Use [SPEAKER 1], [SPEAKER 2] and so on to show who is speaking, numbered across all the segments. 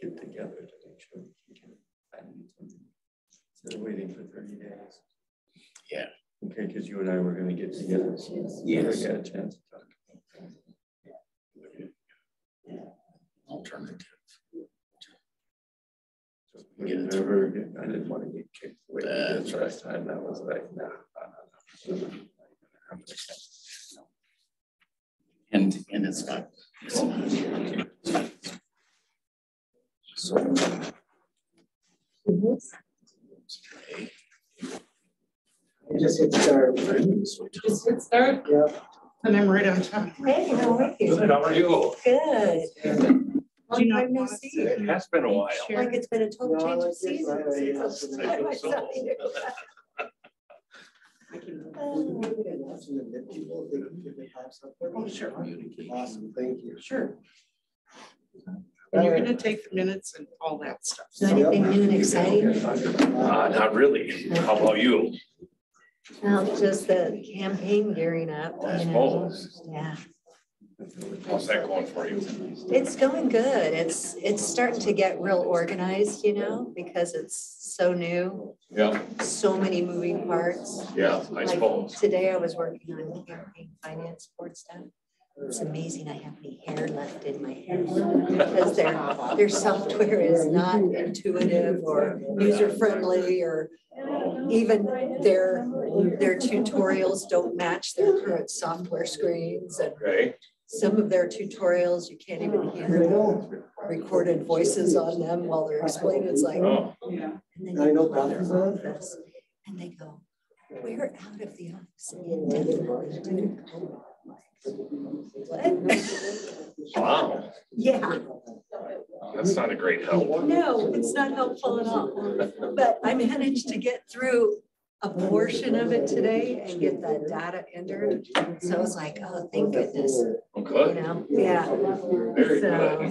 [SPEAKER 1] get together to make sure we can find something instead of waiting for 30 days.
[SPEAKER 2] Yeah.
[SPEAKER 1] Okay, because you and I were going to get together.
[SPEAKER 2] Yes.
[SPEAKER 1] We got a chance to talk.
[SPEAKER 2] Alternative.
[SPEAKER 1] I didn't want to get kicked away. That's last time. That was like, nah.
[SPEAKER 2] And it's not. So.
[SPEAKER 3] Just hit start.
[SPEAKER 4] Just hit start?
[SPEAKER 3] Yeah.
[SPEAKER 4] And I'm right on time.
[SPEAKER 5] Hey, how are you?
[SPEAKER 2] Good, how are you?
[SPEAKER 5] Good.
[SPEAKER 4] Do you
[SPEAKER 5] Long time no
[SPEAKER 4] want
[SPEAKER 5] see
[SPEAKER 4] us
[SPEAKER 5] you.
[SPEAKER 2] It has been a while.
[SPEAKER 5] Like it's been a total
[SPEAKER 3] No,
[SPEAKER 5] change of
[SPEAKER 3] like this,
[SPEAKER 5] seasons.
[SPEAKER 3] right,
[SPEAKER 5] since
[SPEAKER 3] yeah.
[SPEAKER 5] I was
[SPEAKER 2] I
[SPEAKER 5] by
[SPEAKER 2] think so.
[SPEAKER 5] myself.
[SPEAKER 3] Oh, sure. Awesome, thank you.
[SPEAKER 4] Sure. And you're gonna take the minutes and all that stuff.
[SPEAKER 5] So anything new and exciting?
[SPEAKER 2] Not really. How about you?
[SPEAKER 5] Well, just the campaign gearing up.
[SPEAKER 2] I
[SPEAKER 5] you know.
[SPEAKER 2] suppose.
[SPEAKER 5] Yeah,
[SPEAKER 2] How's that going for you?
[SPEAKER 5] it's going good. It's starting to get real organized, you know, because it's so new,
[SPEAKER 2] Yeah,
[SPEAKER 5] so many moving parts.
[SPEAKER 2] yeah, I
[SPEAKER 5] Like
[SPEAKER 2] suppose.
[SPEAKER 5] today I was working on campaign finance board stuff. It's amazing I have any hair left in my head because their software is not intuitive or user friendly, or even their tutorials don't match their current software screens, and
[SPEAKER 2] Okay.
[SPEAKER 5] some of their tutorials you can't even hear the recorded voices on them while they're explaining. It's like,
[SPEAKER 2] Oh,
[SPEAKER 4] Yeah.
[SPEAKER 5] and then you call their office and they go, "We're out of the office indefinitely due to COVID." What?
[SPEAKER 2] wow.
[SPEAKER 5] Yeah,
[SPEAKER 2] That's not a great help.
[SPEAKER 5] no, it's not helpful at all. But I managed to get through a portion of it today and get that data entered. So I was like, oh, thank goodness,
[SPEAKER 2] Oh,
[SPEAKER 5] you
[SPEAKER 2] good.
[SPEAKER 5] know, yeah.
[SPEAKER 2] Very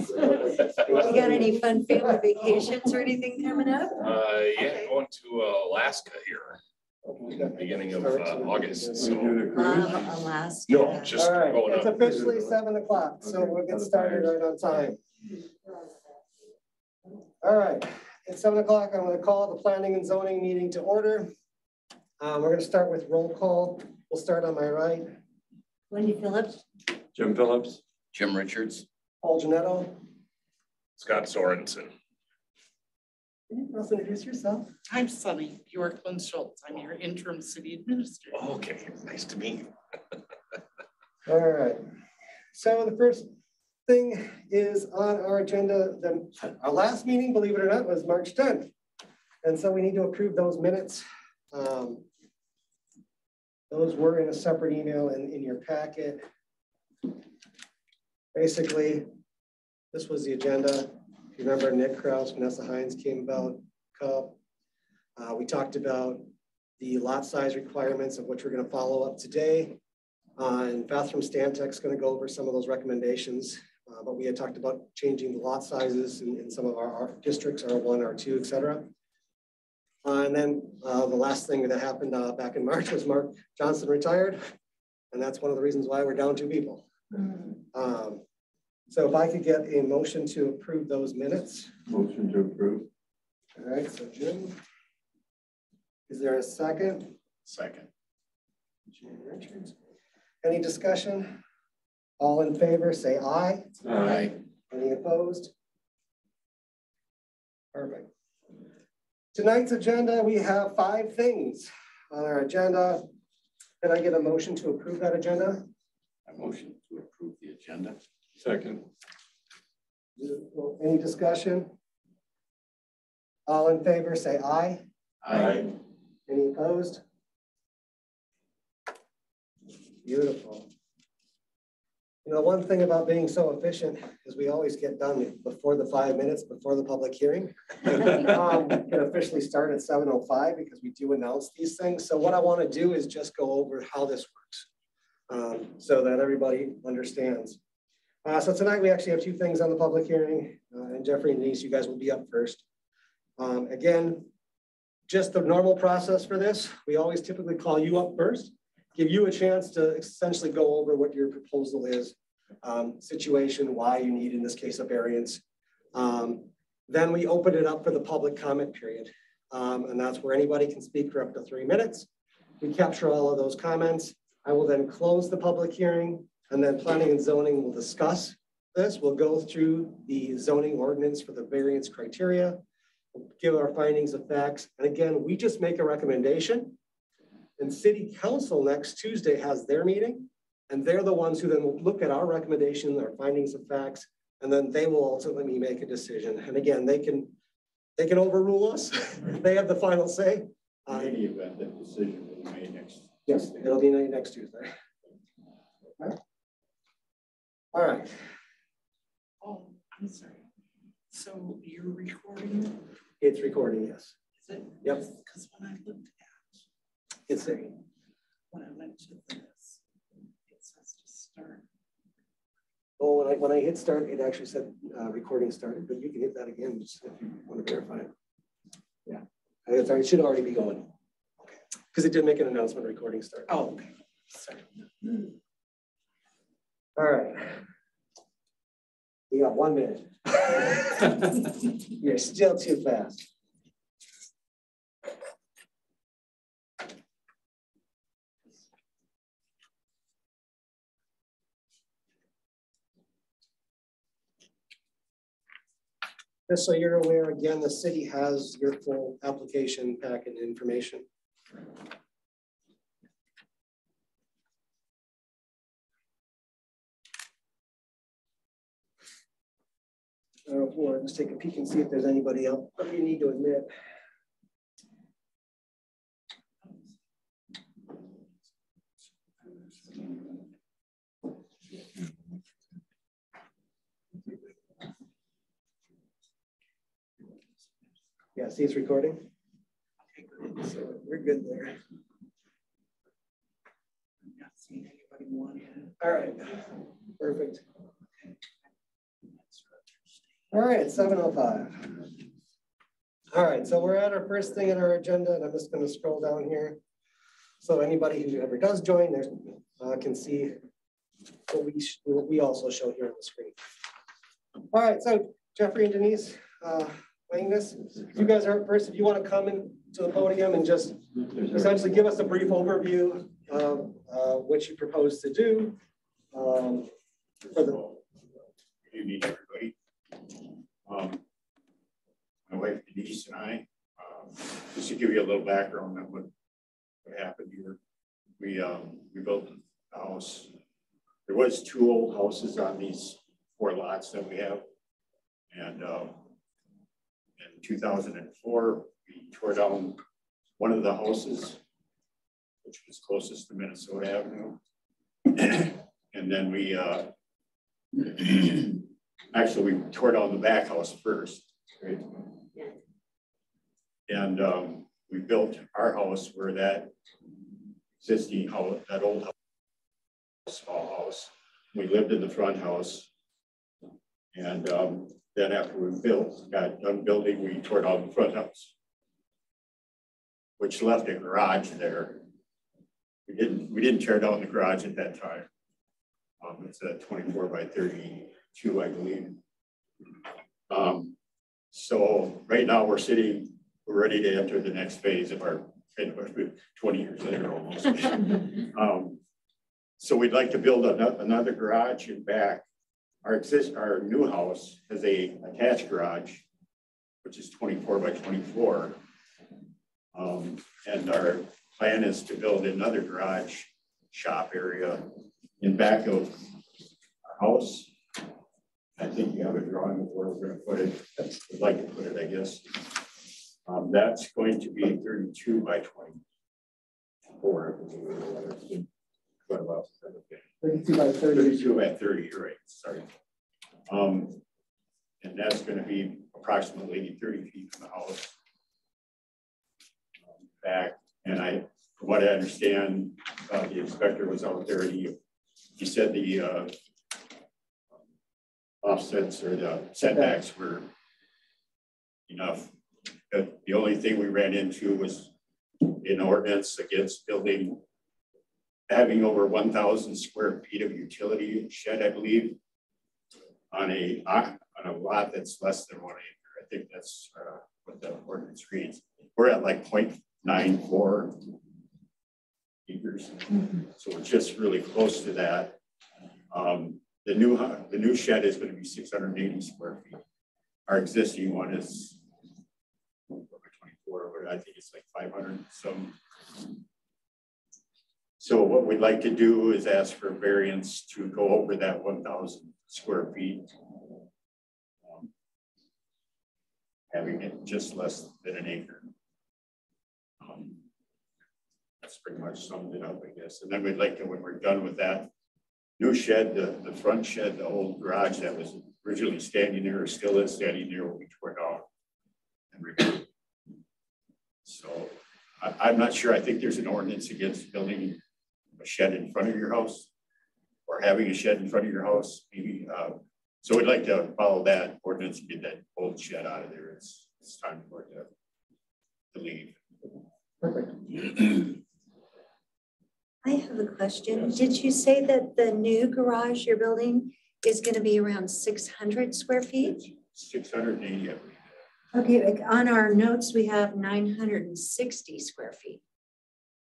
[SPEAKER 5] So,
[SPEAKER 2] good.
[SPEAKER 5] you got any fun family vacations or anything coming up?
[SPEAKER 2] Yeah, going to Alaska here, beginning of August, so.
[SPEAKER 5] Alaska.
[SPEAKER 2] No, just
[SPEAKER 3] All right,
[SPEAKER 2] going
[SPEAKER 3] it's
[SPEAKER 2] up.
[SPEAKER 3] officially 7 o'clock, so we'll get started right on time. All right, it's 7 o'clock. I'm going to call the planning and zoning meeting to order. We're going to start with roll call. We'll start on my right.
[SPEAKER 5] Wendy Phillips.
[SPEAKER 1] Jim Phillips.
[SPEAKER 2] Jim Richards.
[SPEAKER 3] Paul Janetto.
[SPEAKER 2] Scott Sorensen.
[SPEAKER 3] Can you also introduce yourself?
[SPEAKER 4] I'm Sunny Bjorklund Schultz. I'm your interim city administrator.
[SPEAKER 2] Okay, nice to meet you.
[SPEAKER 3] All right. So the first thing is on our agenda. Our last meeting, believe it or not, was March 10th. And so we need to approve those minutes. Those were in a separate email in your packet. Basically, this was the agenda. If you remember, Nick Kraus, Vanessa Hines came about CUP. We talked about the lot size requirements of which we're going to follow up today. And Bathroom Stantec's going to go over some of those recommendations. But we had talked about changing the lot sizes in some of our districts, R1, R2, et cetera. And then the last thing that happened back in March was Mark Johnson retired. And that's one of the reasons why we're down 2 people. So if I could get a motion to approve those minutes.
[SPEAKER 1] Motion to approve.
[SPEAKER 3] All right, so Jim, is there a second?
[SPEAKER 2] Second.
[SPEAKER 3] Jim Richards. Any discussion? All in favor, say aye.
[SPEAKER 2] Aye.
[SPEAKER 3] Any opposed? Perfect. Tonight's agenda, we have 5 things on our agenda. Can I get a motion to approve that agenda?
[SPEAKER 2] A motion to approve the agenda.
[SPEAKER 1] Second.
[SPEAKER 3] Any discussion? All in favor, say aye.
[SPEAKER 2] Aye.
[SPEAKER 3] Any opposed? Beautiful. You know, one thing about being so efficient is we always get done before the 5 minutes before the public hearing. We can officially start at 7:05 because we do announce these things. So what I want to do is just go over how this works so that everybody understands. So tonight we actually have 2 things on the public hearing, and Jeffrey and Denise, you guys will be up first. Again, just the normal process for this. We always typically call you up first, give you a chance to essentially go over what your proposal is. situation, why you need, in this case, a variance. Then we open it up for the public comment period. And that's where anybody can speak for up to 3 minutes. We capture all of those comments. I will then close the public hearing, and then planning and zoning will discuss this. We'll go through the zoning ordinance for the variance criteria, we'll give our findings of facts. And again, we just make a recommendation. And city council next Tuesday has their meeting, and they're the ones who then will look at our recommendation, our findings of facts, and then they will ultimately make a decision. And again, they can overrule us. They have the final say.
[SPEAKER 6] In any event, that decision will be made next.
[SPEAKER 3] Yes, it'll be next Tuesday. Okay. All right.
[SPEAKER 4] Oh, I'm sorry. So you're recording?
[SPEAKER 3] It's recording, yes.
[SPEAKER 4] Is it?
[SPEAKER 3] Yep.
[SPEAKER 4] Because when I looked at,
[SPEAKER 3] It's there.
[SPEAKER 4] when I went to this, it says to start.
[SPEAKER 3] Oh, when I hit start, it actually said recording started, but you can hit that again just if you want to verify it. Yeah, it should already be going. Okay. Because it did make an announcement recording start.
[SPEAKER 4] Oh, okay. Sorry.
[SPEAKER 3] All right. We got 1 minute. You're still too fast. Just so you're aware, again, the city has your full application packet information. Or just take a peek and see if there's anybody else that you need to admit. Yeah, see it's recording.
[SPEAKER 4] Okay, good.
[SPEAKER 3] So we're good there.
[SPEAKER 4] I'm not seeing anybody want it.
[SPEAKER 3] All right, perfect. All right, 7:05. All right, so we're at our first thing on our agenda, and I'm just going to scroll down here. So anybody who ever does join there can see what we also show here on the screen. All right, so Jeffrey and Denise, playing this, you guys are first. If you want to come into the podium and just essentially give us a brief overview of what you propose to do.
[SPEAKER 6] Good evening, everybody. My wife Denise and I, just to give you a little background on what happened here. We built a house. There was 2 old houses on these 4 lots that we have, and in 2004 we tore down one of the houses, which was closest to Minnesota Avenue, and then we actually we tore down the back house first, right? And we built our house where that existing house, that old house, small house. We lived in the front house, and then after we got done building, we tore down the front house, which left a garage there. We didn't tear down the garage at that time. It's a 24 by 32, I believe. So right now we're ready to enter the next phase of our 20 years later almost. So we'd like to build another garage in back. Our new house has a attached garage, which is 24 by 24. And our plan is to build another garage shop area in back of our house. I think you have a drawing of where we're going to put it. We'd like to put it, I guess. That's going to be 32 by 24. What about
[SPEAKER 3] 32 by 30.
[SPEAKER 6] 32 by 30, you're right, sorry. And that's going to be approximately 30 feet from the house. Back, and from what I understand, the inspector was out there, and he said the offsets or the setbacks were enough. But the only thing we ran into was an ordinance against building having over 1,000 square feet of utility shed, I believe, on a lot that's less than 1 acre. I think that's what the ordinance reads. We're at like 0.94 acres, so we're just really close to that. The new shed is going to be 680 square feet. Our existing one is 24, but I think it's like 500 some. So what we'd like to do is ask for variance to go over that 1,000 square feet, having it just less than an acre. That's pretty much summed it up, I guess. And then we'd like to, when we're done with that new shed, the front shed, the old garage that was originally standing there, or still is standing there, will be torn down and removed. So I'm not sure. I think there's an ordinance against building a shed in front of your house or having a shed in front of your house, maybe. So we'd like to follow that ordinance and get that old shed out of there. It's time for it to leave.
[SPEAKER 3] Perfect.
[SPEAKER 5] I have a question. Did you say that the new garage you're building is going to be around 600 square feet?
[SPEAKER 6] 680, I believe.
[SPEAKER 5] Okay, like on our notes, we have 960 square feet.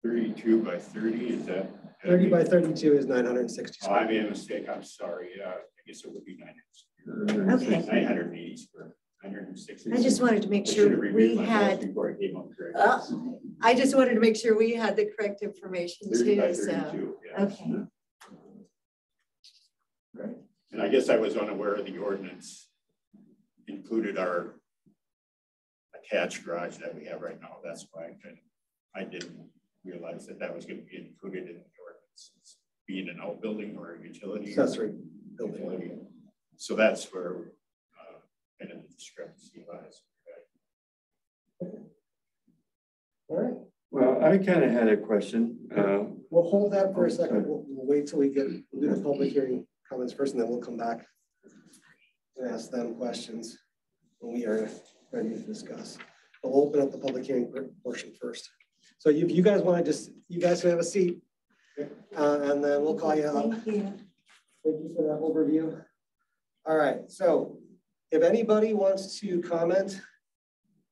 [SPEAKER 6] 32 by 30, is that?
[SPEAKER 3] 30 by 32 is 960
[SPEAKER 6] Oh,
[SPEAKER 3] square.
[SPEAKER 6] I made a mistake. I'm sorry. I guess it would be 900.
[SPEAKER 5] Okay.
[SPEAKER 6] 980 square. 960.
[SPEAKER 5] I just wanted to make
[SPEAKER 6] I should have
[SPEAKER 5] sure
[SPEAKER 6] reviewed
[SPEAKER 5] we
[SPEAKER 6] my notes
[SPEAKER 5] had,
[SPEAKER 6] before it came up correct.
[SPEAKER 5] I just wanted to make sure we had the correct information
[SPEAKER 6] 30 by
[SPEAKER 5] too, so,
[SPEAKER 6] 32, yeah.
[SPEAKER 5] okay.
[SPEAKER 6] Right. And I guess I was unaware of the ordinance included our attached garage that we have right now. That's why I didn't realize that was going to be included in the ordinance. It's being an outbuilding or a utility.
[SPEAKER 3] Accessory building.
[SPEAKER 6] Utility. So that's where kind of the discrepancy lies.
[SPEAKER 3] All right.
[SPEAKER 1] Well, I kind of had a question.
[SPEAKER 3] We'll hold that for a second. We'll wait till we'll do the public hearing comments first, and then we'll come back and ask them questions when we are ready to discuss. But we'll open up the public hearing portion first. So if you guys want to you guys can have a seat, and then we'll call you up.
[SPEAKER 5] Thank you.
[SPEAKER 3] Thank you for that overview. All right, so if anybody wants to comment,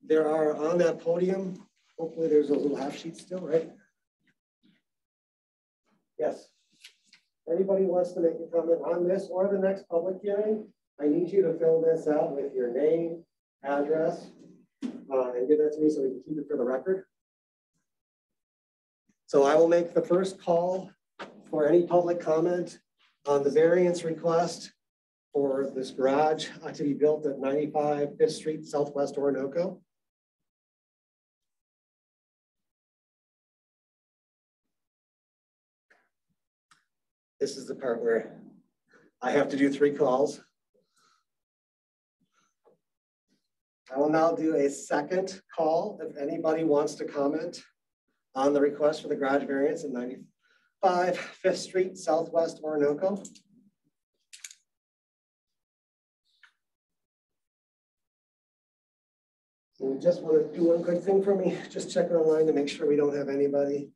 [SPEAKER 3] there are on that podium, hopefully there's a little half sheet still, right? Yes. Anybody wants to make a comment on this or the next public hearing, I need you to fill this out with your name, address, and give that to me so we can keep it for the record. So I will make the first call for any public comment on the variance request for this garage to be built at 95 5th Street, Southwest Orinoco. This is the part where I have to do 3 calls. I will now do a second call if anybody wants to comment on the request for the garage variance at 95 5th Street, Southwest Orinoco. So we just want to do one quick thing for me, just check online to make sure we don't have anybody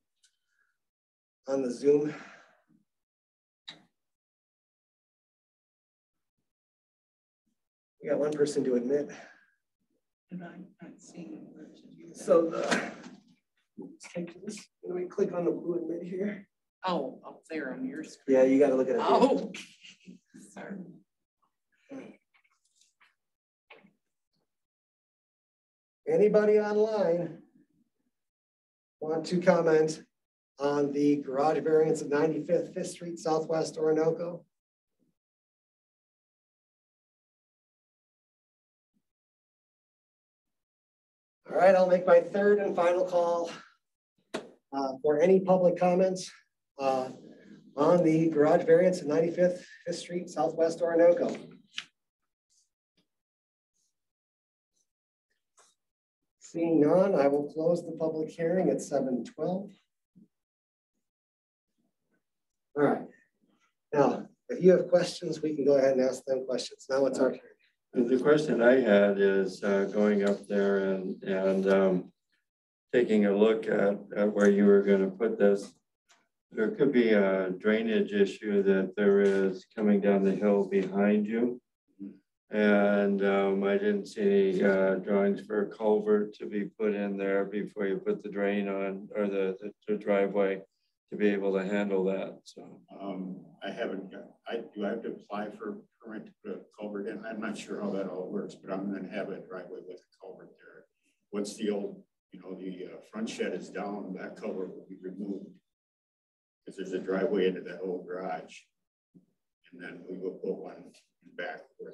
[SPEAKER 3] on the Zoom. We got one person to admit.
[SPEAKER 4] And I'm not seeing where to do that.
[SPEAKER 3] So let's take this. Let me click on the blue admit here.
[SPEAKER 4] Oh, up there on your screen.
[SPEAKER 3] Yeah, you got to look at it.
[SPEAKER 4] Oh, sorry.
[SPEAKER 3] Anybody online want to comment on the garage variance at 95th 5th Street, Southwest Orinoco? All right, I'll make my third and final call for any public comments on the garage variance at 95th 5th Street, Southwest Orinoco. Seeing none, I will close the public hearing at 7:12. All right. Now, if you have questions, we can go ahead and ask them questions. Now it's our turn.
[SPEAKER 1] The question I had is going up there and taking a look at where you were going to put this.
[SPEAKER 7] There could be a drainage issue that there is coming down the hill behind you. And I didn't see any drawings for a culvert to be put in there before you put the drain on, or the driveway to be able to handle that, so.
[SPEAKER 6] I haven't got, do I have to apply for a permit to put a culvert in? I'm not sure how that all works, but I'm gonna have a driveway with a culvert there. Once the old, you know, the front shed is down, that culvert will be removed. Because there's a driveway into that old garage. And then we will put one back where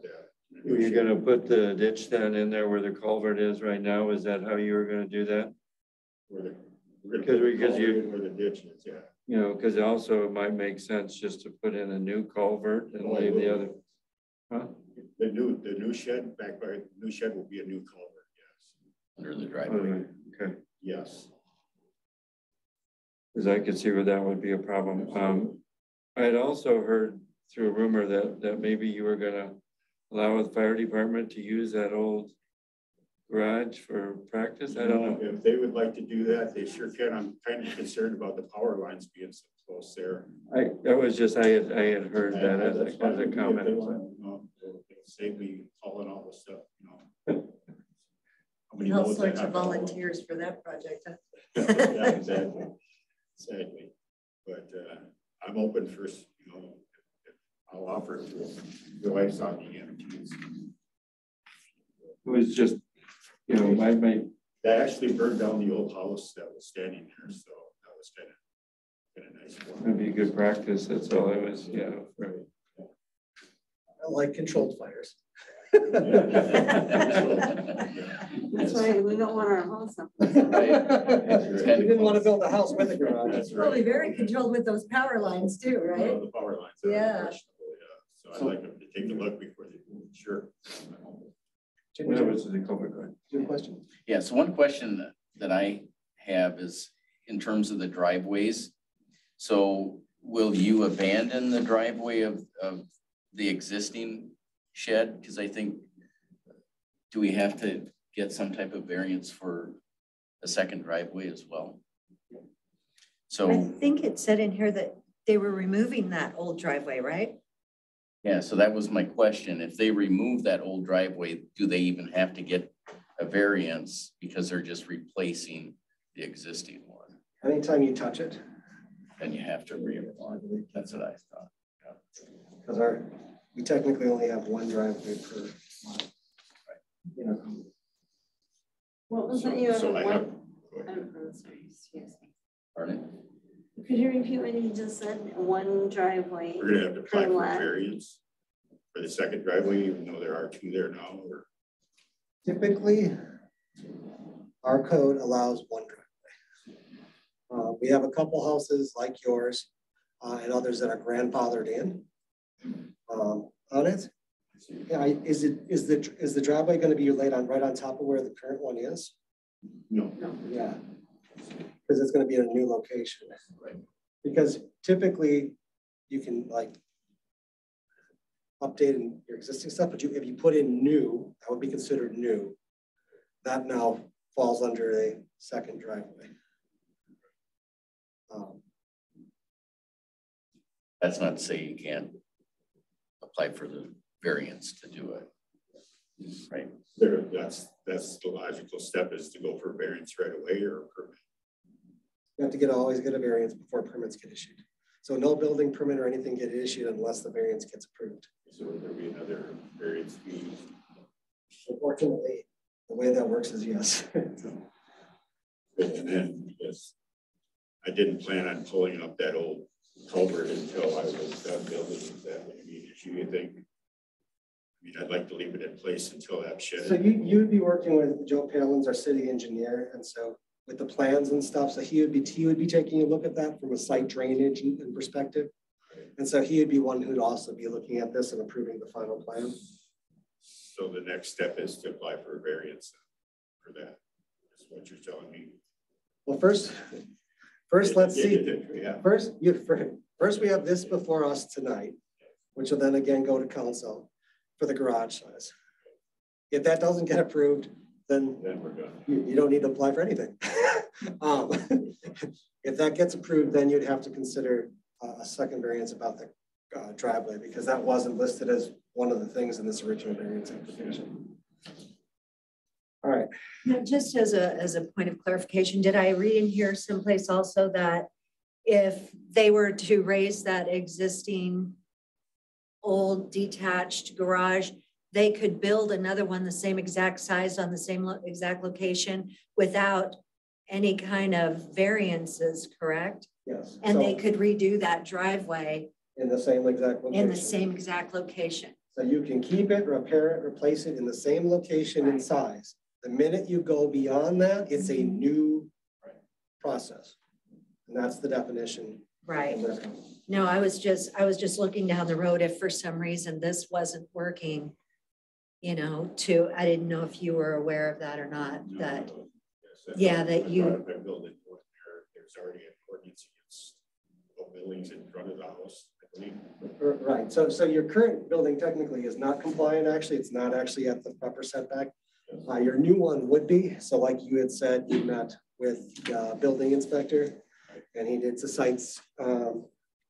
[SPEAKER 7] You're gonna put the ditch then in there where the culvert is right now? Is that how you were gonna do that?
[SPEAKER 6] we're gonna
[SPEAKER 7] Because
[SPEAKER 6] put a
[SPEAKER 7] because you-
[SPEAKER 6] culvert in where the ditch is, yeah.
[SPEAKER 7] You know, because also it might make sense just to put in a new culvert and leave the other. Huh?
[SPEAKER 6] The new shed back by the new shed will be a new culvert, yes.
[SPEAKER 2] Under the driveway.
[SPEAKER 7] Okay,
[SPEAKER 6] Yes.
[SPEAKER 7] because I could see where that would be a problem. I had also heard through a rumor that maybe you were gonna allow the fire department to use that old garage for practice. I don't know.
[SPEAKER 6] If they would like to do that, they sure can. I'm kind of concerned about the power lines being so close there.
[SPEAKER 7] That was just, I had heard that as
[SPEAKER 6] That's
[SPEAKER 7] a
[SPEAKER 6] fine with me if
[SPEAKER 7] comment.
[SPEAKER 6] they want, you know, it'll save me hauling all the stuff, you know. How many
[SPEAKER 5] All
[SPEAKER 6] loads I
[SPEAKER 5] sorts
[SPEAKER 6] have
[SPEAKER 5] of
[SPEAKER 6] to haul.
[SPEAKER 5] volunteers for that project, huh?
[SPEAKER 6] Yeah, exactly. Exactly. But I'm open for, you know, I'll offer it to the wife's on the entities.
[SPEAKER 7] It was just, you know, my
[SPEAKER 6] They actually burned down the old house that was standing there, so that was kind of nice.
[SPEAKER 7] it'd be good practice. That's all I was, yeah. Right.
[SPEAKER 3] I like controlled fires.
[SPEAKER 8] That's right, we don't want our house up.
[SPEAKER 3] We didn't want to build a house with a garage.
[SPEAKER 6] That's
[SPEAKER 5] Probably
[SPEAKER 6] right.
[SPEAKER 5] very controlled with those power lines too, right?
[SPEAKER 6] The power lines. Are
[SPEAKER 5] Yeah.
[SPEAKER 6] questionable, yeah. So I'd like them to take a look before they, sure.
[SPEAKER 7] That was the culvert, right?
[SPEAKER 3] Your question?
[SPEAKER 9] Yeah, so one question that I have is in terms of the driveways. So will you abandon the driveway of the existing shed? Because I think, do we have to get some type of variance for a second driveway as well?
[SPEAKER 5] I
[SPEAKER 9] So,
[SPEAKER 5] think it said in here that they were removing that old driveway, right?
[SPEAKER 9] yeah, so that was my question. If they remove that old driveway, do they even have to get a variance because they're just replacing the existing one?
[SPEAKER 3] Anytime you touch it,
[SPEAKER 9] Then you have to reapply. That's what I thought.
[SPEAKER 3] because we technically only have one driveway per lot. You know,
[SPEAKER 8] What was that you have?
[SPEAKER 6] So I have,
[SPEAKER 8] I'm sorry, excuse me.
[SPEAKER 9] Pardon?
[SPEAKER 8] Could you repeat what you just said? One driveway.
[SPEAKER 6] we're gonna have to apply
[SPEAKER 8] per
[SPEAKER 6] for
[SPEAKER 8] lot.
[SPEAKER 6] variance for the second driveway, even though there are two there now, or.
[SPEAKER 3] typically, our code allows one driveway. We have a couple houses like yours and others that are grandfathered in on it. Yeah, is the driveway going to be laid on right on top of where the current one is?
[SPEAKER 6] No.
[SPEAKER 3] Yeah, because it's going to be in a new location.
[SPEAKER 6] Right.
[SPEAKER 3] Because typically you can like update in your existing stuff, but if you put in new, that would be considered new. That now falls under a second driveway.
[SPEAKER 9] That's not to say you can't apply for the variance to do it, right?
[SPEAKER 6] That's the logical step, is to go for variance right away or a permit.
[SPEAKER 3] You have to always get a variance before permits get issued. So no building permit or anything get issued unless the variance gets approved.
[SPEAKER 6] So there'll be another variance fee.
[SPEAKER 3] Unfortunately, the way that works is yes.
[SPEAKER 6] And then, yes, I didn't plan on pulling up that old culvert until I was done building. Is that would be an issue, you think? I mean, I'd like to leave it in place until that shed.
[SPEAKER 3] So you'd be working with Joe Palins, our city engineer, and so with the plans and stuff, so he would be taking a look at that from a site drainage and perspective. And so he would be one who'd also be looking at this and approving the final plan.
[SPEAKER 6] So the next step is to apply for a variance for that. That's what you're telling me.
[SPEAKER 3] Well, first let's see.
[SPEAKER 6] Yeah.
[SPEAKER 3] First we have this before us tonight, which will then again go to council for the garage size. If that doesn't get approved, then
[SPEAKER 6] Then we're done.
[SPEAKER 3] you don't need to apply for anything. Um, If that gets approved, then you'd have to consider a second variance about the driveway, because that wasn't listed as one of the things in this original variance application. All right.
[SPEAKER 5] Now, just as a point of clarification, did I read in here someplace also that if they were to raise that existing old detached garage, they could build another one the same exact size on the same exact location without any kind of variances, correct?
[SPEAKER 3] Yes.
[SPEAKER 5] And they
[SPEAKER 3] So,
[SPEAKER 5] could redo that driveway
[SPEAKER 3] in the same exact location.
[SPEAKER 5] in the same exact location.
[SPEAKER 3] So you can keep it, repair it, replace it in the same location and
[SPEAKER 5] Right.
[SPEAKER 3] size. The minute you go beyond that, it's a new process. And that's the definition.
[SPEAKER 5] Right.
[SPEAKER 3] in this.
[SPEAKER 5] No, I was just looking down the road if for some reason this wasn't working, I didn't know if you were aware of that or not, that, yeah, that you.
[SPEAKER 6] If I build it, there's already an ordinance against buildings in front of the house, I believe.
[SPEAKER 3] Right, so your current building technically is not compliant, actually, it's not actually at the proper setback. Your new one would be, so like you had said, you met with the building inspector and he did the sites.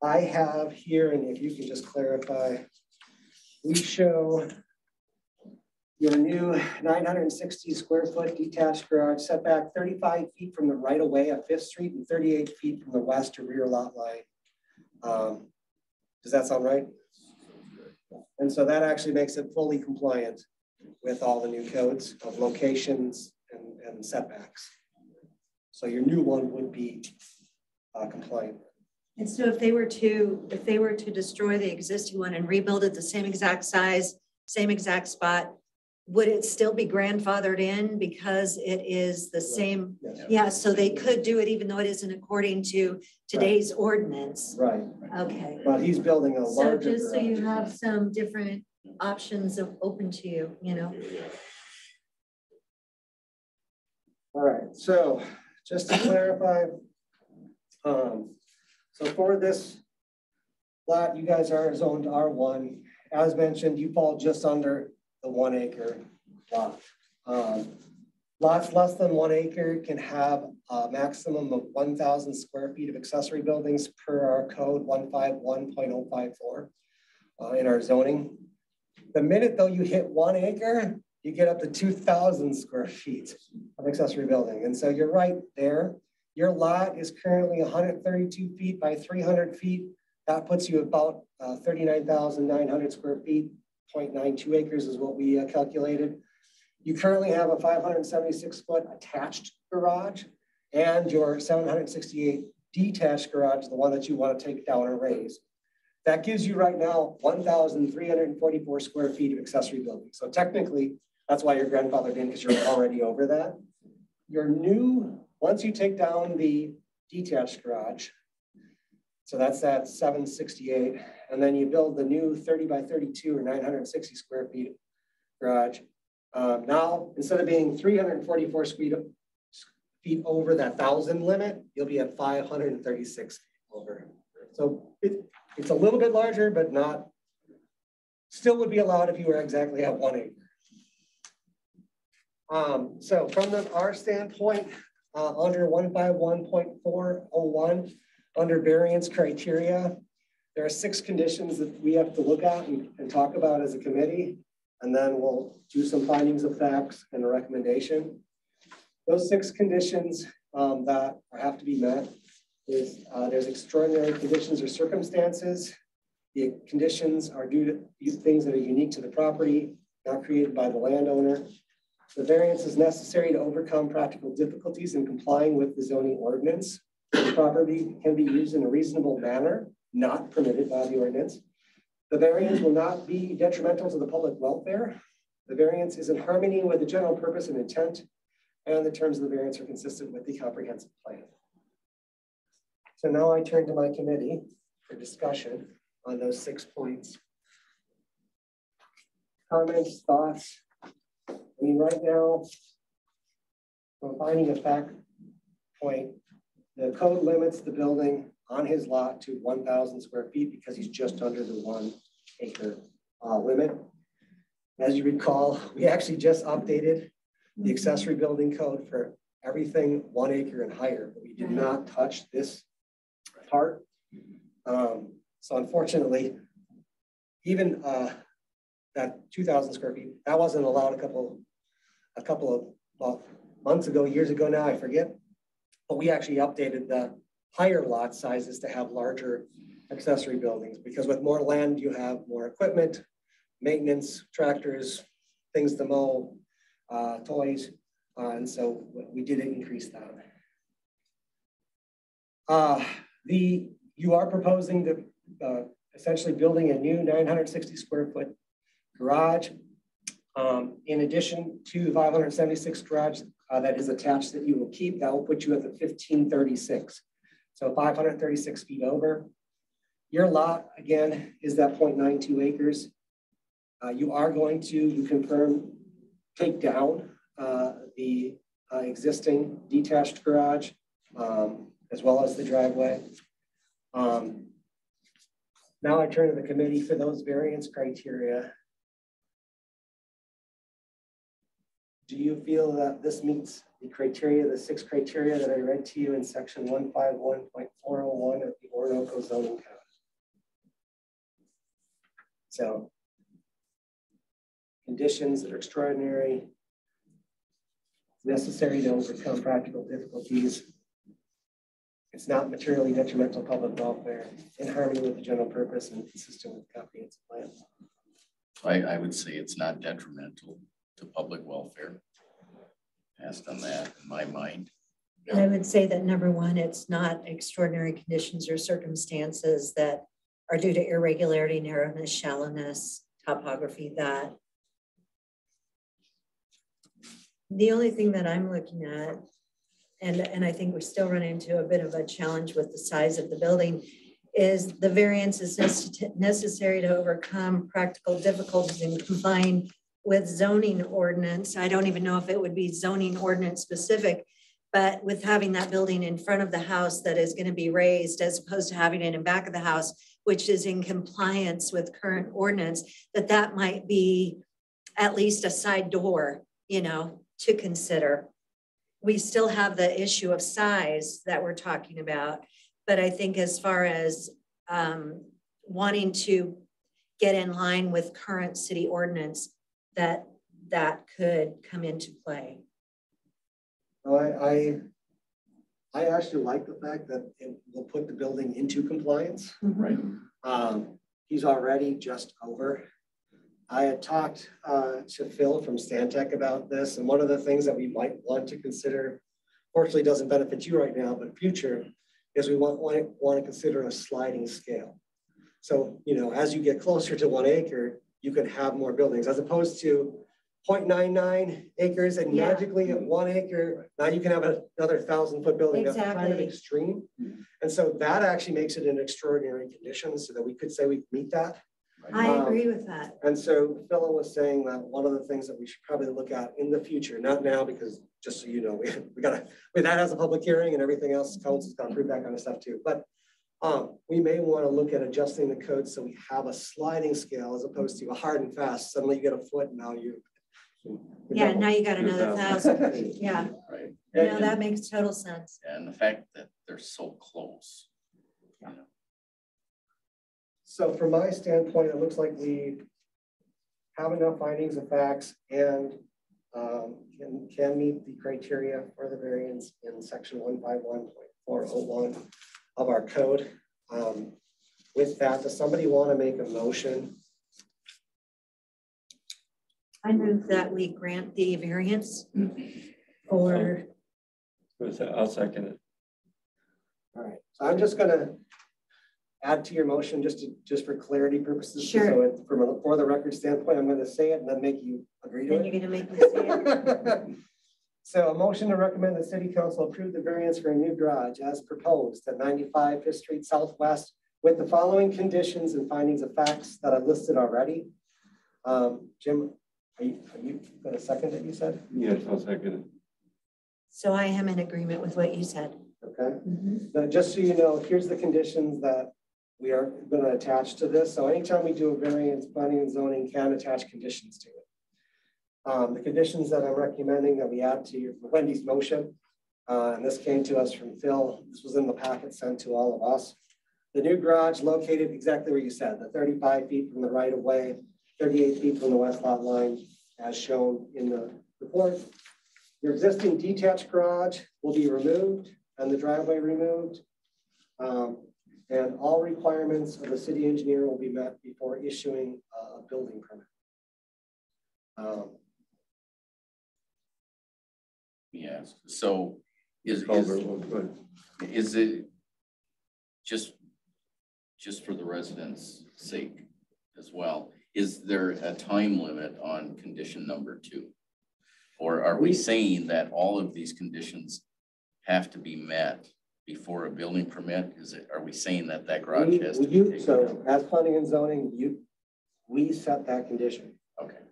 [SPEAKER 3] I have here, and if you can just clarify, we show your new 960 square foot detached garage setback 35 feet from the right of way of 5th Street and 38 feet from the west or rear lot line. Does that sound right? And so that actually makes it fully compliant with all the new codes of locations and setbacks. So your new one would be compliant.
[SPEAKER 5] And so if they were to destroy the existing one and rebuild it the same exact size, same exact spot, would it still be grandfathered in because it is the same?
[SPEAKER 3] Yes.
[SPEAKER 5] Yeah, so they could do it even though it isn't according to today's ordinance.
[SPEAKER 3] Right,
[SPEAKER 5] Okay.
[SPEAKER 3] but he's building a
[SPEAKER 5] So
[SPEAKER 3] larger
[SPEAKER 5] just so you
[SPEAKER 3] garage.
[SPEAKER 5] have some different options open to you,
[SPEAKER 3] All right, so just to clarify, so for this lot, you guys are zoned R1. As mentioned, you fall just under the 1 acre lot. Lots less than 1 acre can have a maximum of 1,000 square feet of accessory buildings per our code 151.054 in our zoning. The minute though you hit 1 acre, you get up to 2,000 square feet of accessory building. And so you're right there. Your lot is currently 132 feet by 300 feet. That puts you about 39,900 square feet. 0.92 acres is what we calculated. You currently have a 576 foot attached garage and your 768 detached garage, the one that you want to take down or raise. That gives you right now 1,344 square feet of accessory building. So technically, that's why you're grandfathered in, because you're already over that. Your new, once you take down the detached garage, so that's that 768, and then you build the new 30 by 32 or 960 square feet garage. Now, instead of being 344 feet over that 1,000 limit, you'll be at 536 feet over. So it's a little bit larger, but not, still would be allowed if you were exactly at 1 acre. So from our standpoint, under 151.401, under variance criteria, there are 6 conditions that we have to look at and talk about as a committee, and then we'll do some findings of facts and a recommendation. Those 6 conditions that have to be met is there's extraordinary conditions or circumstances. The conditions are due to things that are unique to the property, not created by the landowner. The variance is necessary to overcome practical difficulties in complying with the zoning ordinance. The property can be used in a reasonable manner, not permitted by the ordinance. The variance will not be detrimental to the public welfare. The variance is in harmony with the general purpose and intent, and the terms of the variance are consistent with the comprehensive plan. So now I turn to my committee for discussion on those 6 points. Comments, thoughts? I mean, right now, from finding a fact point, the code limits the building on his lot to 1,000 square feet because he's just under the 1 acre limit. As you recall, we actually just updated the accessory building code for everything 1 acre and higher. But we did not touch this part. So unfortunately, even that 2,000 square feet, that wasn't allowed a couple of well, months ago, years ago now, I forget. But we actually updated the higher lot sizes to have larger accessory buildings, because with more land, you have more equipment, maintenance, tractors, things to mow, toys. And so we did increase that. You are proposing to essentially building a new 960 square foot garage. In addition to 576 garage that is attached that you will keep, that will put you at the 1536. So 536 feet over. Your lot, again, is that 0.92 acres. You are going to, you confirm, take down the existing detached garage, as well as the driveway. Now I turn to the committee for those variance criteria. Do you feel that this meets the criteria, the 6 criteria that I read to you in section 151.401 of the Orinoco zoning code? So conditions that are extraordinary, necessary to overcome practical difficulties. It's not materially detrimental to public welfare, in harmony with the general purpose and consistent with the comprehensive plan.
[SPEAKER 9] I would say it's not detrimental to public welfare. Passed on that in my mind.
[SPEAKER 5] I would say that number 1, it's not extraordinary conditions or circumstances that are due to irregularity, narrowness, shallowness, topography. That the only thing that I'm looking at, and I think we still run into a bit of a challenge with the size of the building, is the variance is necessary to overcome practical difficulties in complying with zoning ordinance. I don't even know if it would be zoning ordinance specific, but with having that building in front of the house that is going to be raised as opposed to having it in back of the house, which is in compliance with current ordinance, that might be at least a side door, you know, to consider. We still have the issue of size that we're talking about, but I think as far as wanting to get in line with current city ordinance, that could come into play.
[SPEAKER 3] I actually like the fact that it will put the building into compliance.
[SPEAKER 5] Right.
[SPEAKER 3] He's already just over. I had talked to Phil from Stantec about this, and one of the things that we might want to consider, fortunately doesn't benefit you right now, but future, is we want to consider a sliding scale. So, you know, as you get closer to 1 acre, you could have more buildings, as opposed to 0.99 acres and magically at 1 acre, now you can have another 1,000-foot building.
[SPEAKER 5] Exactly.
[SPEAKER 3] That's kind of extreme. And so that actually makes it an extraordinary condition, so that we could say we meet that.
[SPEAKER 5] I agree with that.
[SPEAKER 3] And so Phil was saying that one of the things that we should probably look at in the future, not now, because just so you know, that has a public hearing and everything else, council's got to approve that kind of stuff too. But we may want to look at adjusting the code so we have a sliding scale as opposed to a hard and fast. Suddenly you get a foot, and now you.
[SPEAKER 5] Yeah, now you got another 1,000. Yeah.
[SPEAKER 9] Right.
[SPEAKER 5] No, that makes total sense.
[SPEAKER 9] And the fact that they're so close. You know.
[SPEAKER 3] So from my standpoint, it looks like we have enough findings of facts and can meet the criteria for the variance in section 151.401 of our code. With that, does somebody want to make a motion?
[SPEAKER 5] I move that we grant the variance for.
[SPEAKER 7] I'll second it.
[SPEAKER 3] All right, so I'm just going to add to your motion just for clarity purposes.
[SPEAKER 5] Sure.
[SPEAKER 3] So it's for the record standpoint, I'm going to say it and then make you agree to it.
[SPEAKER 5] Then you're going to make me say it.
[SPEAKER 3] So a motion to recommend the city council approve the variance for a new garage as proposed at 95 5th Street Southwest with the following conditions and findings of facts that I've listed already. Jim, are you going to second it, you said?
[SPEAKER 7] Yes, I'll second it.
[SPEAKER 5] So I am in agreement with what you said.
[SPEAKER 3] Okay. Now, just so you know, here's the conditions that we are going to attach to this. So anytime we do a variance, planning and zoning can attach conditions to it. The conditions that I'm recommending that we add to Wendy's motion, and this came to us from Phil. This was in the packet sent to all of us. The new garage located exactly where you said, the 35 feet from the right of way, 38 feet from the west lot line, as shown in the report. Your existing detached garage will be removed and the driveway removed. And all requirements of the city engineer will be met before issuing a building permit.
[SPEAKER 9] Yes, so is it just for the residents' sake as well, is there a time limit on condition number 2? Or are we saying that all of these conditions have to be met before a building permit? Are we saying that garage has to be taken down?
[SPEAKER 3] As planning and zoning, we set that condition.
[SPEAKER 9] Okay.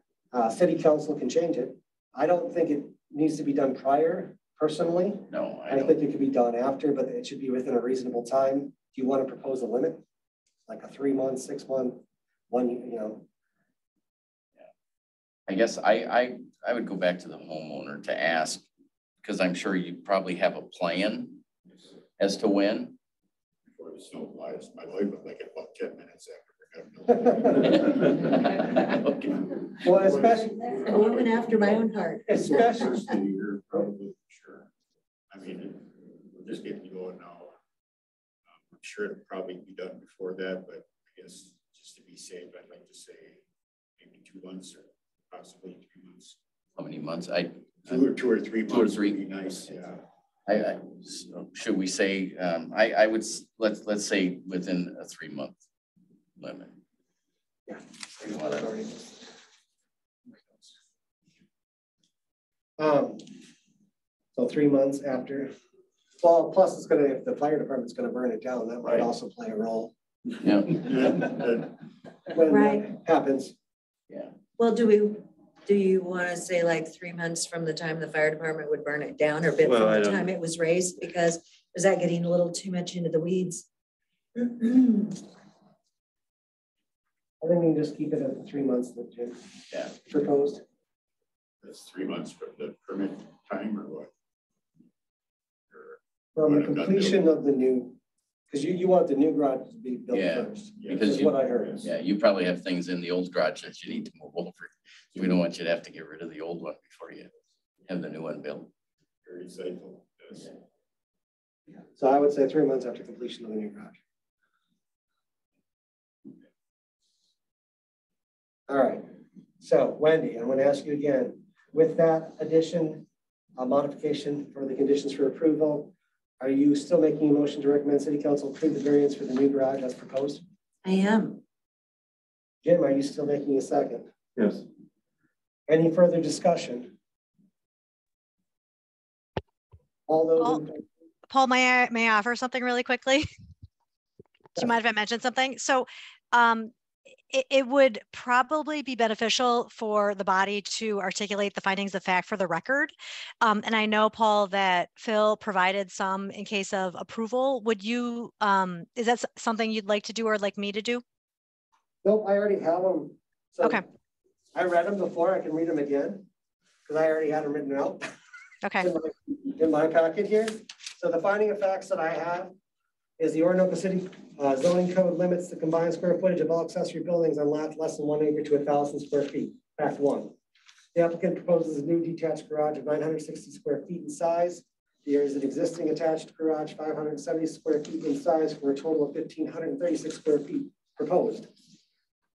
[SPEAKER 3] City council can change it. I don't think it needs to be done prior, personally.
[SPEAKER 9] No,
[SPEAKER 3] I think it could be done after, but it should be within a reasonable time. Do you want to propose a limit? Like a 3 month, 6 month, 1 year, you know?
[SPEAKER 9] I guess I would go back to the homeowner to ask, because I'm sure you probably have a plan as to when.
[SPEAKER 6] Before the snow flies, my wife would like it about 10 minutes after.
[SPEAKER 9] Okay.
[SPEAKER 3] Well, especially
[SPEAKER 5] A woman after my own heart.
[SPEAKER 3] Especially.
[SPEAKER 6] You're probably sure. I mean, we're just getting going now. I'm sure it'll probably be done before that, but I guess just to be safe, I'd like to say maybe 2 months or possibly 3 months.
[SPEAKER 9] How many months?
[SPEAKER 6] 2 or 3 months.
[SPEAKER 9] 2 or 3
[SPEAKER 6] would be nice. Yeah.
[SPEAKER 9] So should we say? I would let's say within a 3 month limit.
[SPEAKER 3] Yeah. So 3 months after. Well, plus it's gonna, if the fire department's gonna burn it down, that might also play a role.
[SPEAKER 9] Yeah.
[SPEAKER 3] When
[SPEAKER 5] Right.
[SPEAKER 3] that happens.
[SPEAKER 9] Yeah.
[SPEAKER 5] Well, do you want to say like 3 months from the time the fire department would burn it down, or a bit
[SPEAKER 7] Well, I
[SPEAKER 5] from the
[SPEAKER 7] don't-
[SPEAKER 5] time it was raised? Because is that getting a little too much into the weeds?
[SPEAKER 3] I think we can just keep it at the 3 months that Jim proposed.
[SPEAKER 6] That's 3 months from the permit time or what?
[SPEAKER 3] From the completion of the new, because you want the new garage to be built
[SPEAKER 9] Yeah,
[SPEAKER 3] first.
[SPEAKER 9] because
[SPEAKER 3] Is
[SPEAKER 9] you-
[SPEAKER 3] what I heard.
[SPEAKER 9] Yeah, you probably have things in the old garage that you need to move over. We don't want you to have to get rid of the old one before you have the new one built.
[SPEAKER 6] Very insightful. Yes.
[SPEAKER 3] So I would say 3 months after completion of the new garage. All right. So Wendy, I'm going to ask you again, with that addition, a modification for the conditions for approval, are you still making a motion to recommend City Council approve the variance for the new garage as proposed?
[SPEAKER 5] I am.
[SPEAKER 3] Jim, are you still making a second?
[SPEAKER 7] Yes.
[SPEAKER 3] Any further discussion? All those in
[SPEAKER 10] Paul, may I offer something really quickly? Do you mind if I mention something? So it would probably be beneficial for the body to articulate the findings of fact for the record. And I know, Paul, that Phil provided some in case of approval. Would you, is that something you'd like to do or like me to do?
[SPEAKER 3] Nope, I already have them. So
[SPEAKER 10] Okay.
[SPEAKER 3] I read them before. I can read them again because I already had them written out.
[SPEAKER 10] Okay.
[SPEAKER 3] In my packet here. So the finding of facts that I have is the Orinoco City zoning code limits the combined square footage of all accessory buildings on lots less than 1 acre to 1,000 square feet. Fact 1. The applicant proposes a new detached garage of 960 square feet in size. There is an existing attached garage 570 square feet in size for a total of 1,536 square feet proposed.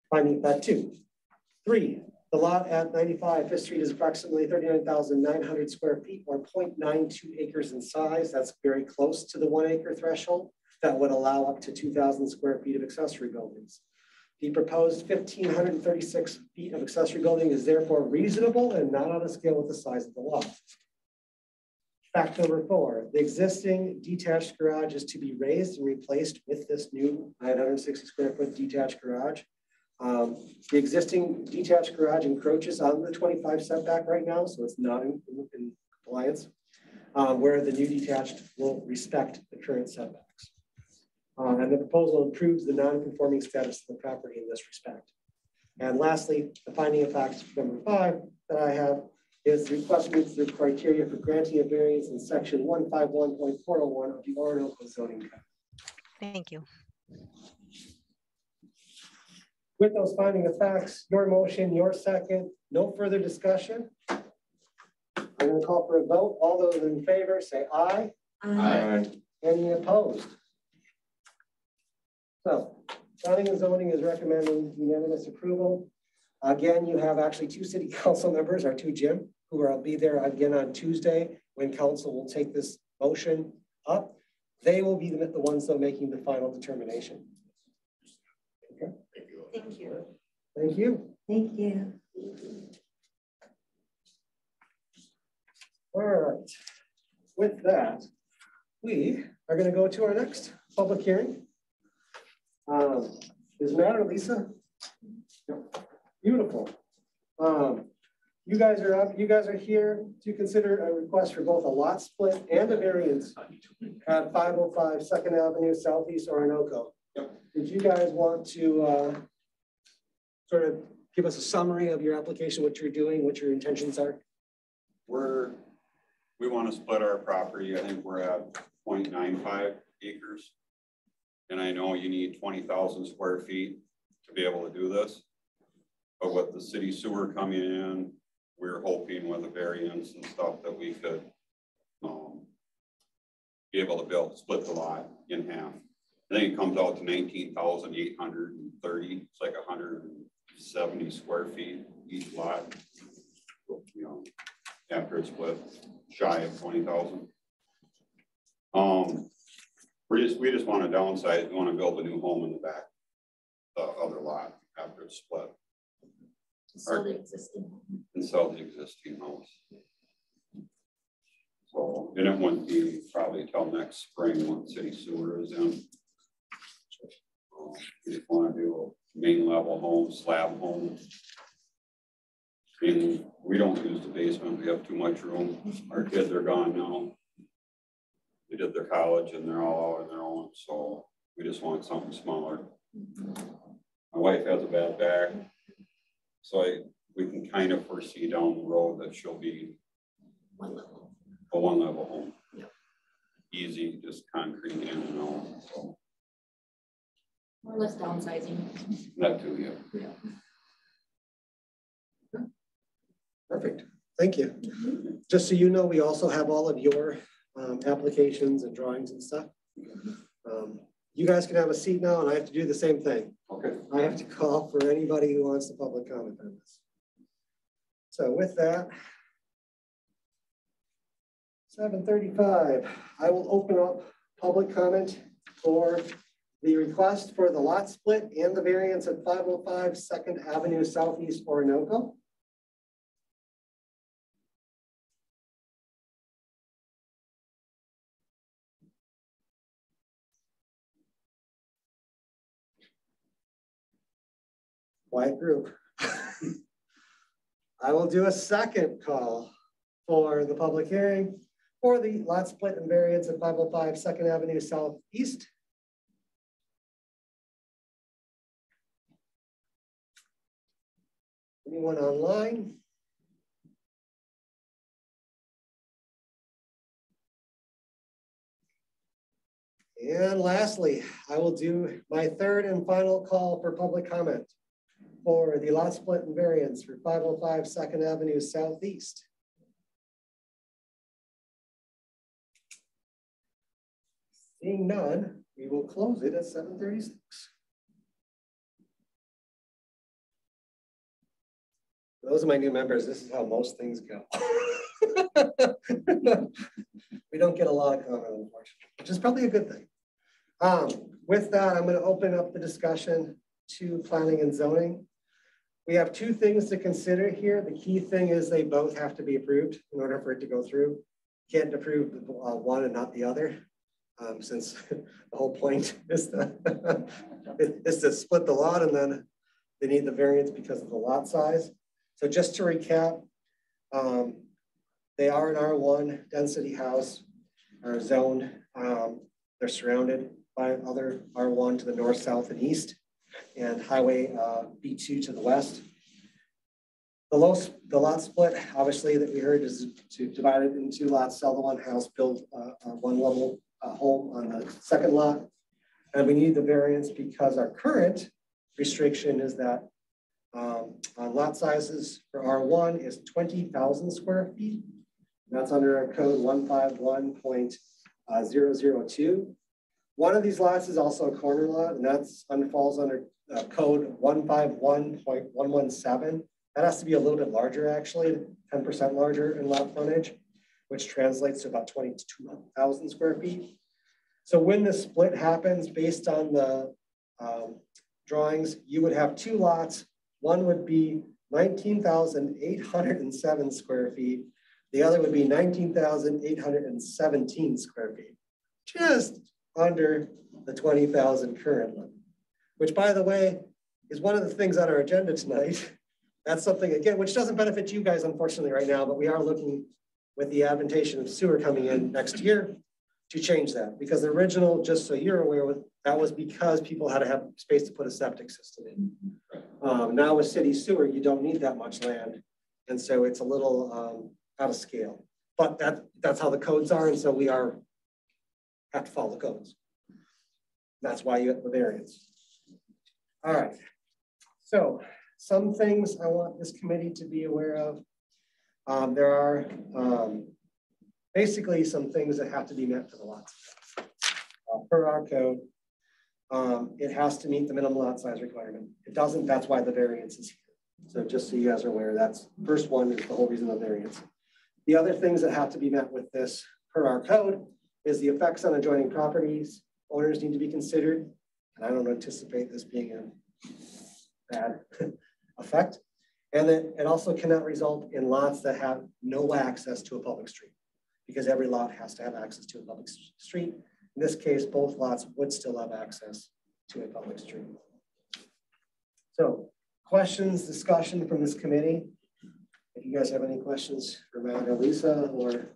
[SPEAKER 3] Finding fact 2. 3. The lot at 95 Fifth Street is approximately 39,900 square feet or 0.92 acres in size. That's very close to the 1 acre threshold that would allow up to 2,000 square feet of accessory buildings. The proposed 1,536 feet of accessory building is therefore reasonable and not on a scale with the size of the lot. Fact number 4, the existing detached garage is to be raised and replaced with this new 960 square foot detached garage. The existing detached garage encroaches on the 25 setback right now, so it's not in compliance, where the new detached will respect the current setbacks. And the proposal improves the non-conforming status of the property in this respect. And lastly, the finding of facts number 5, that I have is the request meets the criteria for granting a variance in section 151.401 of the Orinoco zoning code.
[SPEAKER 10] Thank you.
[SPEAKER 3] With those finding of facts, your motion, your second, no further discussion. I'm going to call for a vote. All those in favor say aye.
[SPEAKER 7] Aye.
[SPEAKER 3] Any opposed? So planning and zoning is recommending unanimous approval. Again, you have actually two city council members, our two Jim, who will be there again on Tuesday when council will take this motion up. They will be the ones though making the final determination. Okay.
[SPEAKER 5] Thank you.
[SPEAKER 3] Thank you.
[SPEAKER 5] Thank you.
[SPEAKER 3] All right. With that, we are going to go to our next public hearing. Is Matt or Lisa? Beautiful. You guys are up. You guys are here to consider a request for both a lot split and a variance at 505 2nd Avenue Southeast Orinoco. Did you guys want to sort of give us a summary of your application, what you're doing, what your intentions are?
[SPEAKER 11] We want to split our property. I think we're at 0.95 acres. And I know you need 20,000 square feet to be able to do this. But with the city sewer coming in, we're hoping with a variance and stuff that we could be able to split the lot in half. I think it comes out to 19,830. It's like 170 square feet each lot. You know, after it's split, shy of 20,000. We just want to downsize. We want to build a new home in the back, the other lot after it's split.
[SPEAKER 8] Sell the existing home.
[SPEAKER 11] And sell the existing house. So, and it wouldn't be probably till next spring when city sewer is in. We just want to do a main level home, slab home. And we don't use the basement. We have too much room. Our kids are gone now. They did their college and they're all out on their own. So we just want something smaller. My wife has a bad back. So we can kind of foresee down the road that she'll be a one level home. Yep. Easy, just concrete in and out. So.
[SPEAKER 8] More or less downsizing.
[SPEAKER 11] That too, yeah.
[SPEAKER 3] Yeah. Perfect. Thank you. Just so you know, we also have all of your applications and drawings and stuff. You guys can have a seat now, and I have to do the same thing.
[SPEAKER 11] Okay.
[SPEAKER 3] I have to call for anybody who wants to public comment on this. So with that, 7:35, I will open up public comment for the request for the lot split and the variance at 505 2nd Avenue Southeast Orinoco. Quiet group. I will do a second call for the public hearing for the lot split and variance at 505 2nd Avenue Southeast. Anyone online? And lastly, I will do my third and final call for public comment for the lot split and variance for 505 2nd Avenue Southeast. Seeing none, we will close it at 7:36. Those are my new members. This is how most things go. We don't get a lot of comment, unfortunately, which is probably a good thing. With that, I'm going to open up the discussion to planning and zoning. We have two things to consider here. The key thing is they both have to be approved in order for it to go through. Can't approve one and not the other, since the whole point is to split the lot, and then they need the variance because of the lot size. So just to recap, they are an R1 density house, are zoned. They're surrounded by other R1 to the north, south, and east, and Highway B2 to the west. The lot split, obviously, that we heard is to divide it into lots, sell the one house, build a one level home on the second lot. And we need the variance because our current restriction is that on lot sizes for R1 is 20,000 square feet. That's under our code 151.002. One of these lots is also a corner lot, and that's falls under code 151.117. That has to be a little bit larger, actually, 10% larger in lot frontage, which translates to about 22,000 square feet. So when the split happens, based on the drawings, you would have two lots. One would be 19,807 square feet. The other would be 19,817 square feet, just under the 20,000 current limit, which, by the way, is one of the things on our agenda tonight. That's something, again, which doesn't benefit you guys, unfortunately, right now, but we are looking with the advantation of sewer coming in next year to change that. Because the original, just so you're aware, that was because people had to have space to put a septic system in. Now with city sewer, you don't need that much land. And so it's a little out of scale. But that's how the codes are. And so we have to follow the codes. That's why you have the variance. All right. So some things I want this committee to be aware of. There are basically some things that have to be met for the lots. Per our code, it has to meet the minimum lot size requirement. It doesn't, that's why the variance is here. So just so you guys are aware, that's first one is the whole reason of variance. The other things that have to be met with this per our code is the effects on adjoining properties. Owners need to be considered. And I don't anticipate this being a bad effect. And then it also cannot result in lots that have no access to a public street, because every lot has to have access to a public street. In this case, both lots would still have access to a public street. So questions, discussion from this committee. If you guys have any questions for Matt or Lisa, or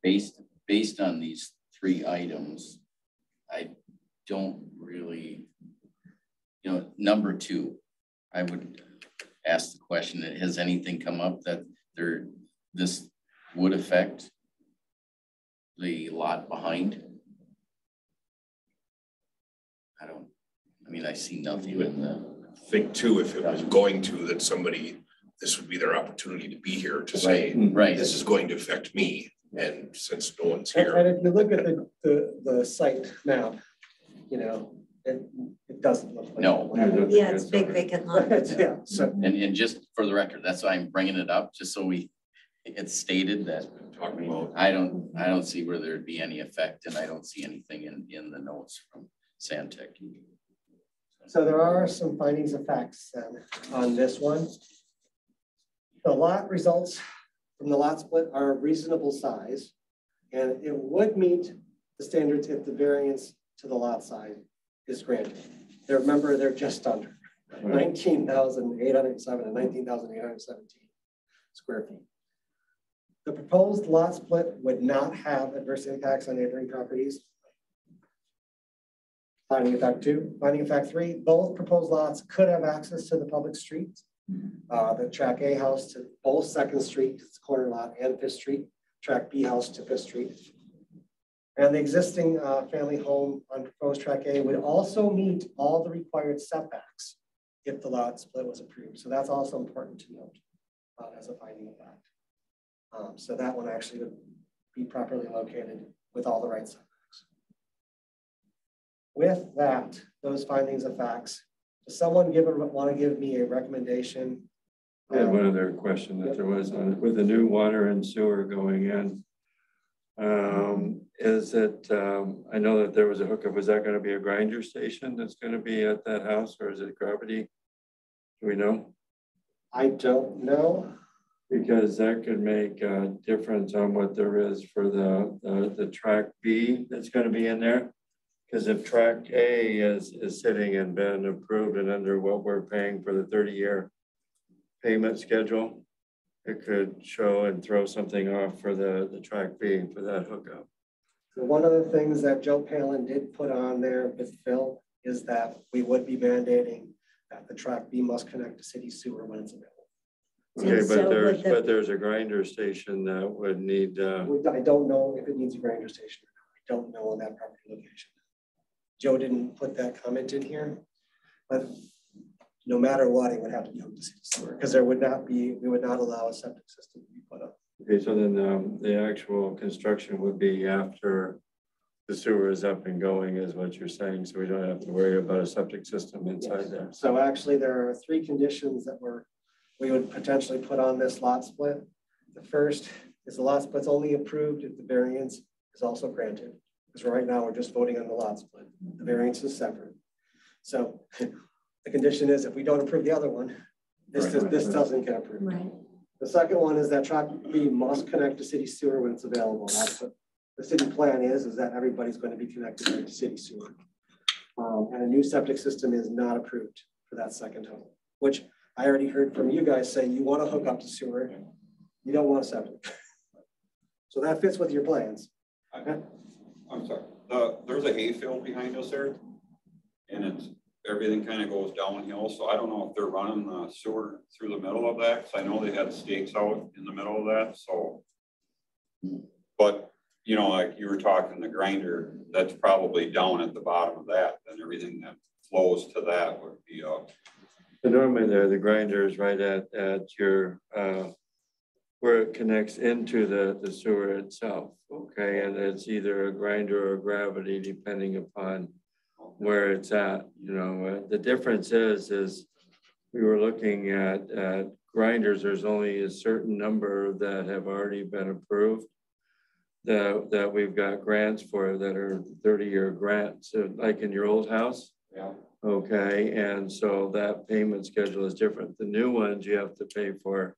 [SPEAKER 9] based on these three items, I don't really, number two, I would ask the question, has anything come up that this would affect the lot behind? I see nothing in the.
[SPEAKER 2] Think too, if it was going to, that this would be their opportunity to be here to say,
[SPEAKER 9] right,
[SPEAKER 2] this is going to affect me. And since no one's here.
[SPEAKER 3] And if you look at the site map, it doesn't look like.
[SPEAKER 9] No.
[SPEAKER 5] Yeah, it's big vacant lot.
[SPEAKER 3] Yeah. So,
[SPEAKER 9] and just for the record, that's why I'm bringing it up, just so it's stated that
[SPEAKER 2] talking about.
[SPEAKER 9] I don't see where there'd be any effect, and I don't see anything in the notes from Santec.
[SPEAKER 3] So there are some findings of facts on this one. The lot results from the lot split are a reasonable size, and it would meet the standards if the variance to the lot size is granted. Remember, they're just under 19,807 and 19,817 square feet. The proposed lot split would not have adverse impacts on neighboring properties. Finding of fact 2. Finding of fact 3, both proposed lots could have access to the public streets. The track A house to both 2nd Street, it's corner lot, and 5th Street. Track B house to 5th Street. And the existing family home on proposed track A would also meet all the required setbacks if the lot split was approved. So that's also important to note as a finding of fact. So that one actually would be properly located with all the right setbacks. With that, those findings of facts, does someone want to give me a recommendation?
[SPEAKER 7] I had one other question that there was on with the new water and sewer going in. Is it, I know that there was a hookup, is that going to be a grinder station that's going to be at that house, or is it gravity? Do we know?
[SPEAKER 3] I don't know.
[SPEAKER 7] Because that could make a difference on what there is for the track B that's going to be in there. Because if track A is sitting and been approved and under what we're paying for the 30-year payment schedule, it could show and throw something off for the track B for that hookup.
[SPEAKER 3] So one of the things that Joe Palin did put on there with Phil is that we would be mandating that the track B must connect to city sewer when it's available.
[SPEAKER 7] Okay,
[SPEAKER 5] So
[SPEAKER 7] but
[SPEAKER 5] with the-
[SPEAKER 7] there's a grinder station that would need,
[SPEAKER 3] I don't know if it needs a grinder station. I don't know on that property location. Joe didn't put that comment in here, but no matter what, it would have to be hooked to city sewer because we would not allow a septic system to be put up.
[SPEAKER 7] okay, so then the actual construction would be after the sewer is up and going is what you're saying. So we don't have to worry about a septic system inside there.
[SPEAKER 3] So actually there are 3 conditions that we would potentially put on this lot split. The first is the lot split's only approved if the variance is also granted. Because right now we're just voting on the lot split. The variance is separate. So the condition is if we don't approve the other one, this doesn't get approved.
[SPEAKER 5] Right.
[SPEAKER 3] The second one is that track B must connect to city sewer when it's available. That's what the city plan is that everybody's going to be connected to city sewer. And a new septic system is not approved for that second home, which I already heard from you guys say you want to hook up to sewer. You don't want a septic. So that fits with your plans.
[SPEAKER 11] I'm sorry, there's a hay field behind us there, and everything kind of goes downhill, so I don't know if they're running the sewer through the middle of that, because I know they had stakes out in the middle of that, so. But, you know, like you were talking, the grinder, that's probably down at the bottom of that, and everything that flows to that would be up.
[SPEAKER 7] So normally the grinder is right at your, where it connects into the sewer itself, okay? And it's either a grinder or gravity, depending upon where it's at. You know, the difference is we were looking at grinders. There's only a certain number that have already been approved that we've got grants for that are 30-year grants, so like in your old house.
[SPEAKER 11] Yeah.
[SPEAKER 7] Okay, and so that payment schedule is different. The new ones you have to pay for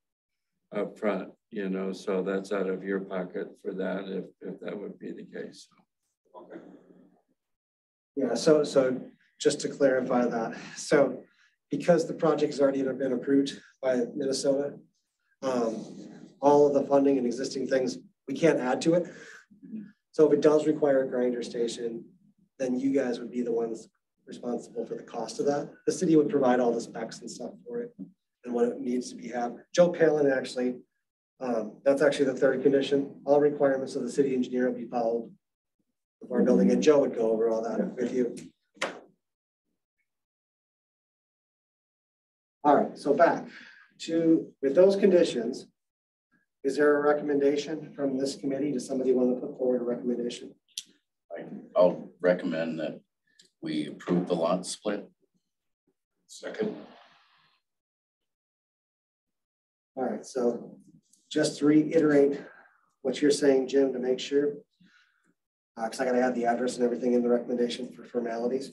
[SPEAKER 7] up front, you know, so that's out of your pocket for that if that would be the case.
[SPEAKER 11] Okay.
[SPEAKER 3] Yeah, so just to clarify that. So because the project has already been approved by Minnesota, all of the funding and existing things, we can't add to it. So if it does require a grinder station, then you guys would be the ones responsible for the cost of that. The city would provide all the specs and stuff for it and what it needs to be have. Joe Palin actually, that's actually the third condition. All requirements of the city engineer will be followed before building, and Joe would go over all that with you. All right, so back to, with those conditions, is there a recommendation from this committee? Does somebody want to put forward a recommendation?
[SPEAKER 9] I'll recommend that we approve the lot split.
[SPEAKER 2] Second.
[SPEAKER 3] All right, so just to reiterate what you're saying, Jim, to make sure, because I got to add the address and everything in the recommendation for formalities.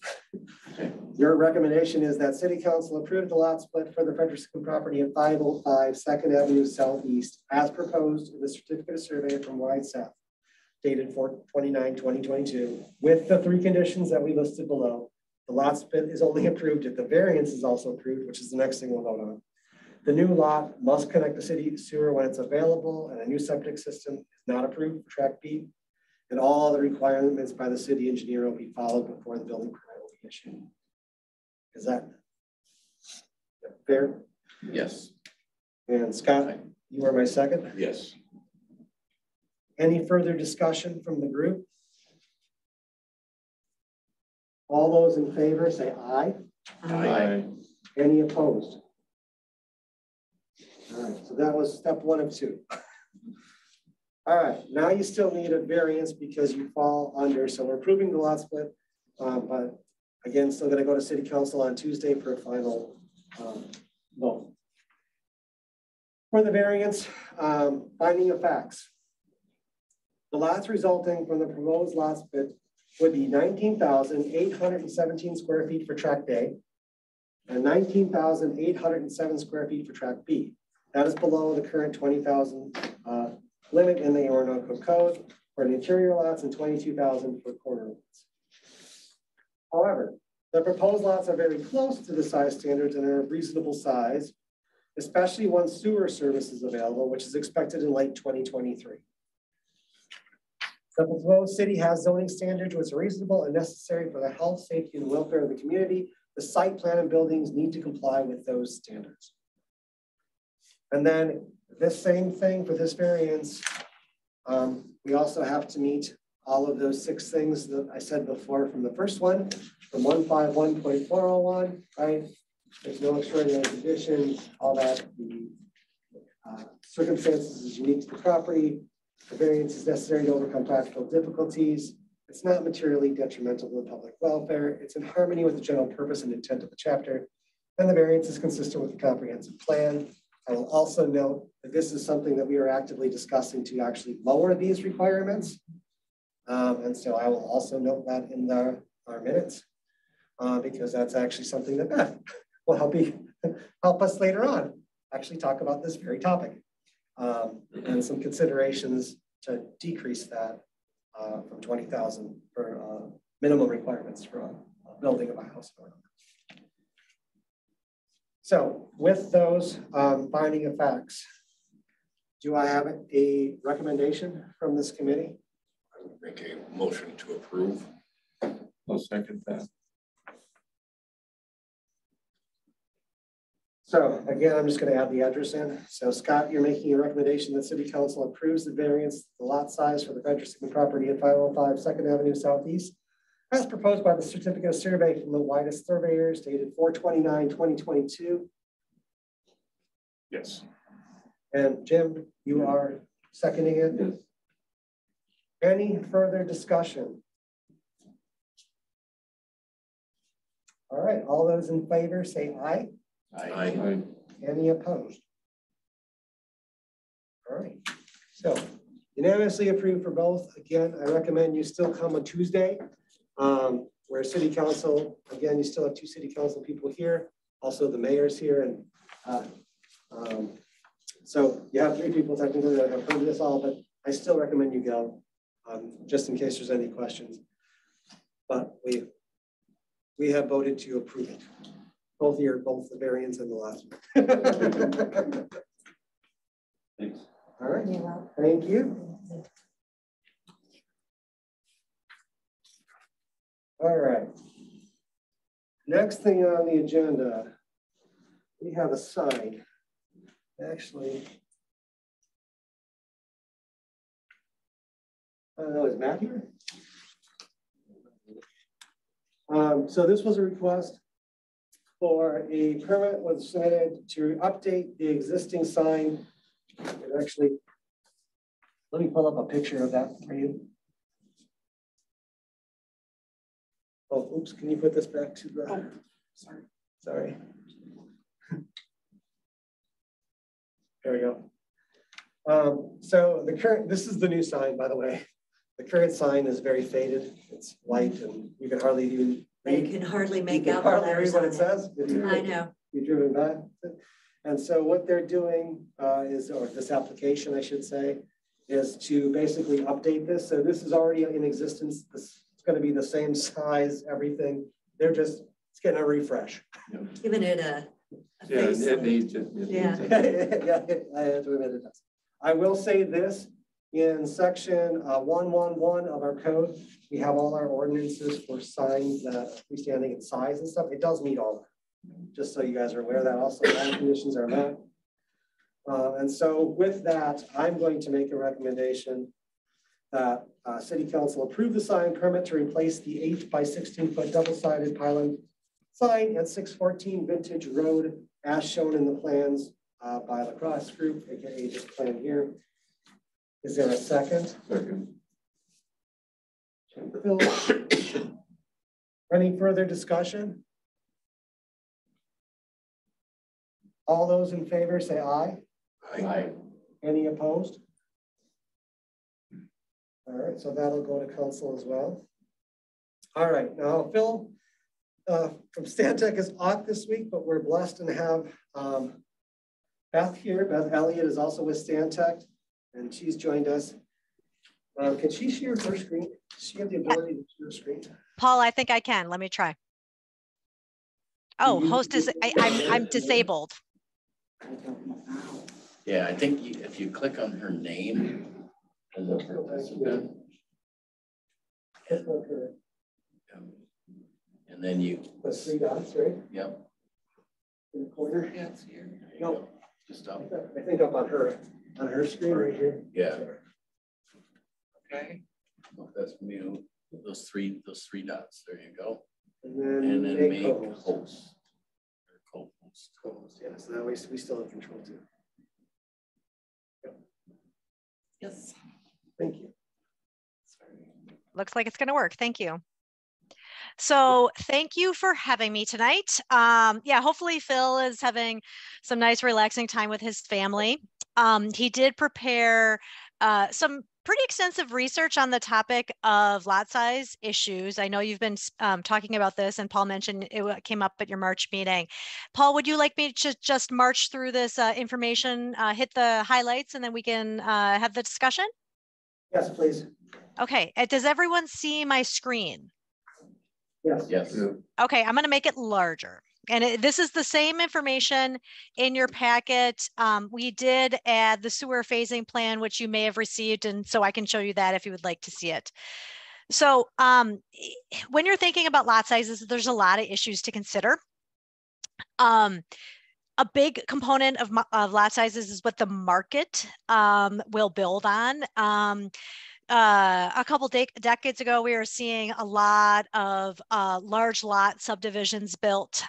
[SPEAKER 9] Okay.
[SPEAKER 3] Your recommendation is that City Council approve the lot split for the Frederickson property at 505 2nd Avenue Southeast as proposed in the certificate of survey from Wide South, dated 4/29/2022, with the 3 conditions that we listed below. The lot split is only approved if the variance is also approved, which is the next thing we'll vote on. The new lot must connect the city sewer when it's available, and a new septic system is not approved for track B. And all the requirements by the city engineer will be followed before the building permit will be issued. Is that fair?
[SPEAKER 9] Yes.
[SPEAKER 3] And Scott, you are my second.
[SPEAKER 2] Yes.
[SPEAKER 3] Any further discussion from the group? All those in favor say aye.
[SPEAKER 7] Aye.
[SPEAKER 3] Any opposed? All right, so that was step 1 of 2. All right, now you still need a variance because you fall under, so we're approving the lot split, but again, still gonna go to city council on Tuesday for a final vote. For the variance, finding of facts. The lots resulting from the proposed lot split would be 19,817 square feet for tract A and 19,807 square feet for tract B. That is below the current 20,000 limit in the Orinoco Code for the interior lots and 22,000 for corner lots. However, the proposed lots are very close to the size standards and are of reasonable size, especially once sewer service is available, which is expected in late 2023. The proposed city has zoning standards which are reasonable and necessary for the health, safety, and welfare of the community the site plan and buildings need to comply with those standards. And then this same thing for this variance, we also have to meet all of those 6 things that I said before from the first one, from 151.401, right? There's no extraordinary conditions, all that. The circumstances is unique to the property. The variance is necessary to overcome practical difficulties. It's not materially detrimental to the public welfare. It's in harmony with the general purpose and intent of the chapter. And the variance is consistent with the comprehensive plan. I will also note that this is something that we are actively discussing to actually lower these requirements. And so I will also note that in our minutes because that's actually something that Beth will help us later on actually talk about this very topic and some considerations to decrease that from 20,000 for minimum requirements for building of a house. So with those finding of facts, do I have a recommendation from this committee?
[SPEAKER 2] I would make a motion to approve.
[SPEAKER 7] I'll second that.
[SPEAKER 3] So again, I'm just going to add the address in. So Scott, you're making a recommendation that City Council approves the variance, the lot size for the Frederick property at 505 2nd Avenue Southeast, as proposed by the certificate of survey from the widest surveyors dated 4/29/2022.
[SPEAKER 2] Yes.
[SPEAKER 3] And Jim, you are seconding it?
[SPEAKER 7] Yes.
[SPEAKER 3] Any further discussion? All right, all those in favor say aye.
[SPEAKER 2] Aye.
[SPEAKER 3] Any opposed? All right, so unanimously approved for both. Again, I recommend you still come on Tuesday, where City Council, again, you still have 2 City Council people here, also the mayor's here. And so you have 3 people technically that have heard this all, but I still recommend you go, just in case there's any questions. But we have voted to approve it. Both the variance and the last one.
[SPEAKER 11] Thanks.
[SPEAKER 3] All right, thank you. All right. Next thing on the agenda, we have a sign. Actually, I don't know, is Matt here? So this was a request for a permit was submitted to update the existing sign. And actually, let me pull up a picture of that for you. Oh, oops, can you put this back to the, sorry. There we go. So this is the new sign, by the way. The current sign is very faded. It's white and you can hardly even read.
[SPEAKER 5] You can hardly make
[SPEAKER 3] You
[SPEAKER 5] out
[SPEAKER 3] can
[SPEAKER 5] the
[SPEAKER 3] hardly read
[SPEAKER 5] letters
[SPEAKER 3] what
[SPEAKER 5] on
[SPEAKER 3] it says.
[SPEAKER 5] I know.
[SPEAKER 3] You've driven by. And so what they're doing is, or this application, I should say, is to basically update this. So this is already in existence. This is going to be the same size, everything. It's getting a refresh.
[SPEAKER 5] Giving it a
[SPEAKER 7] Yeah,
[SPEAKER 5] facelift.
[SPEAKER 7] it needs it.
[SPEAKER 5] Yeah.
[SPEAKER 3] Yeah, I have to admit it does. I will say this, in section 111 of our code, we have all our ordinances for signs that are freestanding in size and stuff. It does meet all that. Just so you guys are aware that also all conditions are met. And so with that, I'm going to make a recommendation that City Council approve the sign permit to replace the 8 by 16 foot double-sided pylon sign at 614 Vintage Road, as shown in the plans by La Crosse Group, aka this plan here. Is there a second?
[SPEAKER 7] Second.
[SPEAKER 3] Phil, any further discussion? All those in favor say aye.
[SPEAKER 2] Aye.
[SPEAKER 3] Any opposed? All right, so that'll go to council as well. All right, now Phil from Stantec is off this week, but we're blessed to have Beth here. Beth Elliott is also with Stantec, and she's joined us. Can she share her screen? Does she have the ability to share her screen?
[SPEAKER 10] Paul, I think I can. Let me try. Oh, host is, I'm disabled.
[SPEAKER 9] Yeah, I think if you click on her name as a participant, and And then you,
[SPEAKER 3] Those 3 dots, right?
[SPEAKER 9] yep.
[SPEAKER 3] In the corner.
[SPEAKER 4] Yeah, it's here.
[SPEAKER 3] No,
[SPEAKER 9] Just up.
[SPEAKER 3] I think up on her screen right here.
[SPEAKER 9] Yeah.
[SPEAKER 4] Okay.
[SPEAKER 9] Well, that's new. Those three dots. There you go.
[SPEAKER 3] And then make co-host.
[SPEAKER 9] host. Or co-host.
[SPEAKER 3] Co-host, yeah, so that way we still have control too.
[SPEAKER 4] Yes.
[SPEAKER 3] Thank you.
[SPEAKER 10] Looks like it's going to work. Thank you. So thank you for having me tonight. Yeah, hopefully Phil is having some nice relaxing time with his family. He did prepare some pretty extensive research on the topic of lot size issues. I know you've been talking about this, and Paul mentioned it came up at your March meeting. Paul, would you like me to just march through this information, hit the highlights, and then we can have the discussion?
[SPEAKER 3] Yes, please.
[SPEAKER 10] Okay, does everyone see my screen?
[SPEAKER 3] Yes.
[SPEAKER 9] Yes.
[SPEAKER 10] Okay, I'm going to make it larger. And this is the same information in your packet. We did add the sewer phasing plan, which you may have received, and so I can show you that if you would like to see it. So when you're thinking about lot sizes, there's a lot of issues to consider. A big component of lot sizes is what the market will build on. A couple decades ago, we were seeing a lot of large lot subdivisions built.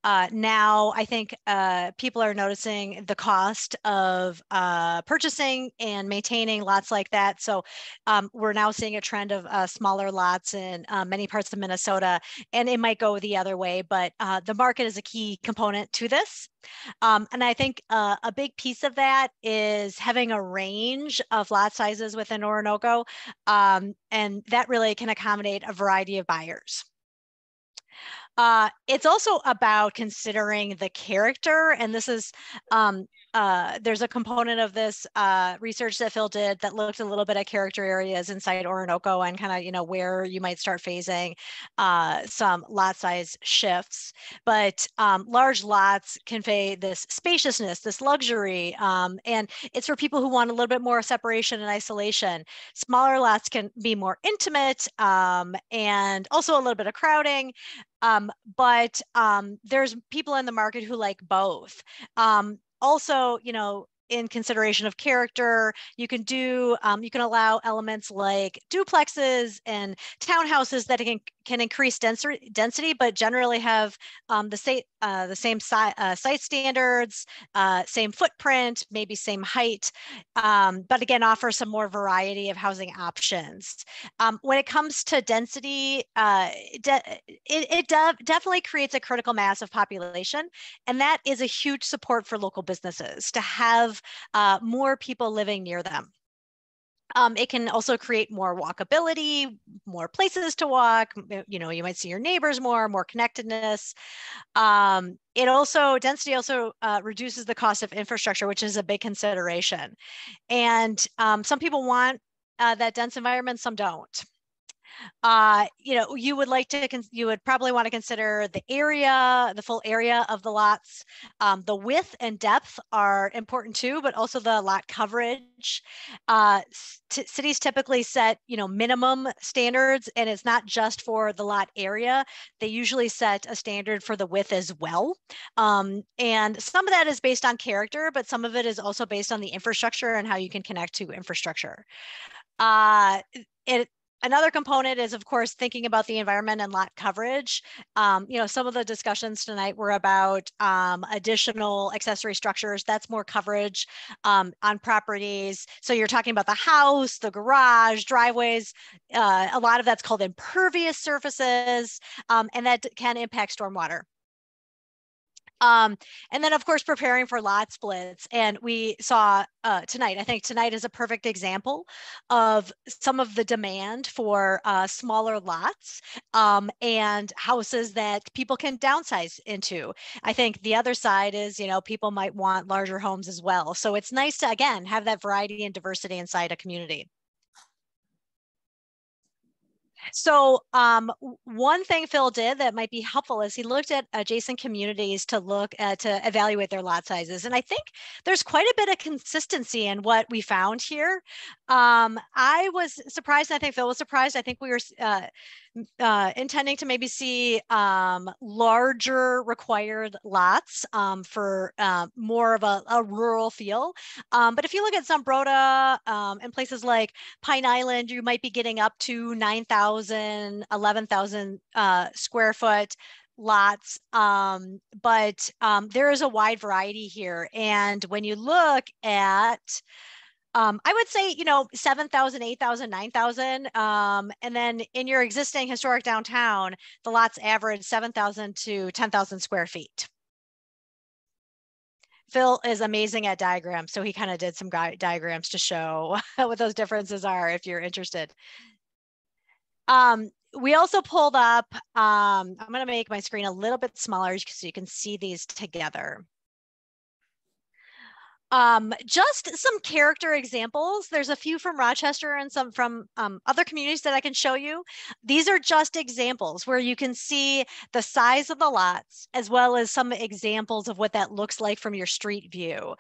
[SPEAKER 10] Now, I think people are noticing the cost of purchasing and maintaining lots like that. So we're now seeing a trend of smaller lots in many parts of Minnesota, and it might go the other way, but the market is a key component to this. And I think a big piece of that is having a range of lot sizes within Orinoco, and that really can accommodate a variety of buyers. It's also about considering the character, and this is there's a component of this research that Phil did that looked a little bit at character areas inside Orinoco and kind of, where you might start phasing some lot size shifts. But large lots convey this spaciousness, this luxury, and it's for people who want a little bit more separation and isolation. Smaller lots can be more intimate and also a little bit of crowding. But there's people in the market who like both. Also, in consideration of character, you can allow elements like duplexes and townhouses that can increase density, but generally have the same site standards, same footprint, maybe same height, but again, offer some more variety of housing options. When it comes to density, it definitely creates a critical mass of population, and that is a huge support for local businesses to have more people living near them. It can also create more walkability, more places to walk. You might see your neighbors more connectedness. Density also reduces the cost of infrastructure, which is a big consideration. And some people want that dense environment, some don't. You would probably want to consider the area, the full area of the lots. The width and depth are important too, but also the lot coverage. Cities typically set, minimum standards, and it's not just for the lot area. They usually set a standard for the width as well. And some of that is based on character, but some of it is also based on the infrastructure and how you can connect to infrastructure. Another component is, of course, thinking about the environment and lot coverage. Some of the discussions tonight were about additional accessory structures. That's more coverage on properties. So you're talking about the house, the garage, driveways. A lot of that's called impervious surfaces, and that can impact stormwater. And then, of course, preparing for lot splits. And we saw tonight, I think tonight is a perfect example of some of the demand for smaller lots and houses that people can downsize into. I think the other side is, people might want larger homes as well. So it's nice to, again, have that variety and diversity inside a community. So one thing Phil did that might be helpful is he looked at adjacent communities to evaluate their lot sizes. And I think there's quite a bit of consistency in what we found here. I was surprised, and I think Phil was surprised. I think we were intending to maybe see larger required lots for more of a rural feel. But if you look at Zumbrota and places like Pine Island, you might be getting up to 9,000, 11,000 square foot lots, but there is a wide variety here. And when you look at I would say, 7,000, 8,000, 9,000. And then in your existing historic downtown, the lots average 7,000 to 10,000 square feet. Phil is amazing at diagrams, so he kind of did some diagrams to show what those differences are if you're interested. We also pulled up, I'm going to make my screen a little bit smaller so you can see these together. Just some character examples. There's a few from Rochester and some from other communities that I can show you. These are just examples where you can see the size of the lots as well as some examples of what that looks like from your street view.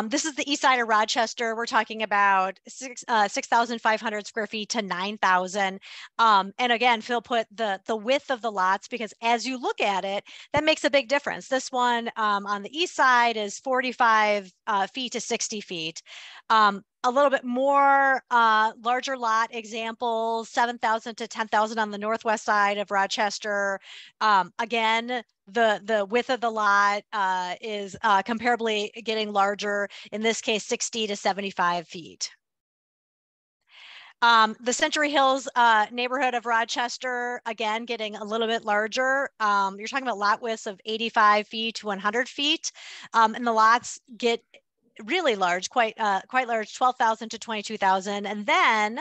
[SPEAKER 10] This is the east side of Rochester. We're talking about 6,500 square feet to 9,000. And again, Phil put the width of the lots because as you look at it, that makes a big difference. This one on the east side is 45 feet to 60 feet. A little bit more larger lot examples, 7,000 to 10,000 on the northwest side of Rochester. Again, the width of the lot is comparably getting larger, in this case, 60 to 75 feet. The Century Hills neighborhood of Rochester, again, getting a little bit larger. You're talking about lot widths of 85 feet to 100 feet. And the lots get really large, quite large, 12,000 to 22,000. And then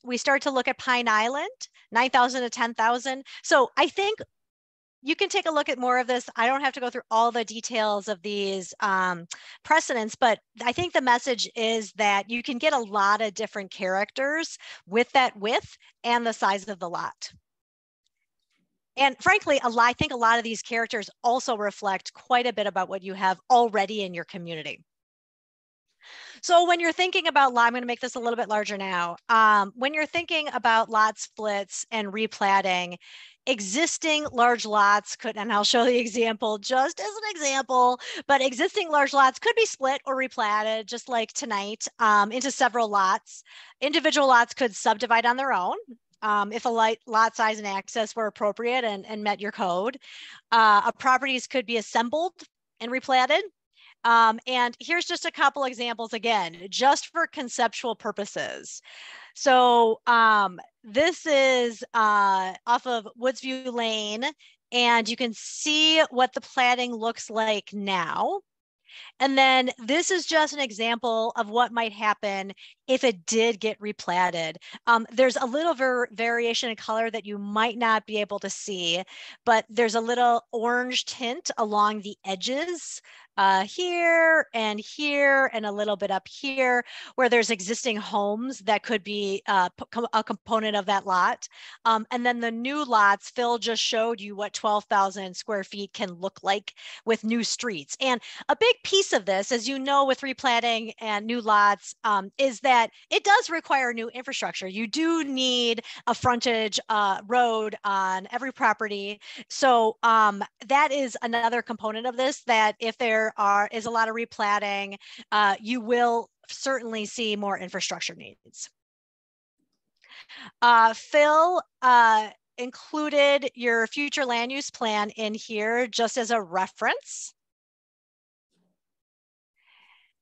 [SPEAKER 10] we start to look at Pine Island, 9,000 to 10,000. So I think you can take a look at more of this. I don't have to go through all the details of these precedents, but I think the message is that you can get a lot of different characters with that width and the size of the lot. And frankly, I think a lot of these characters also reflect quite a bit about what you have already in your community. So when you're thinking about lot, I'm going to make this a little bit larger now. When you're thinking about lot splits and replatting, existing large lots could, and I'll show the example just as an example, but existing large lots could be split or replatted just like tonight into several lots. Individual lots could subdivide on their own. If a lot size and access were appropriate and met your code. Properties could be assembled and replatted. And here's just a couple examples again, just for conceptual purposes. So this is off of Woodsview Lane, and you can see what the platting looks like now. And then this is just an example of what might happen if it did get replatted. There's a little variation in color that you might not be able to see, but there's a little orange tint along the edges here and a little bit up here where there's existing homes that could be a component of that lot. And then the new lots, Phil just showed you what 12,000 square feet can look like with new streets. And a big piece of this, as you know, with replatting and new lots is that it does require new infrastructure. You do need a frontage road on every property. So that is another component of this, that if there is a lot of replatting, you will certainly see more infrastructure needs. Phil included your future land use plan in here just as a reference.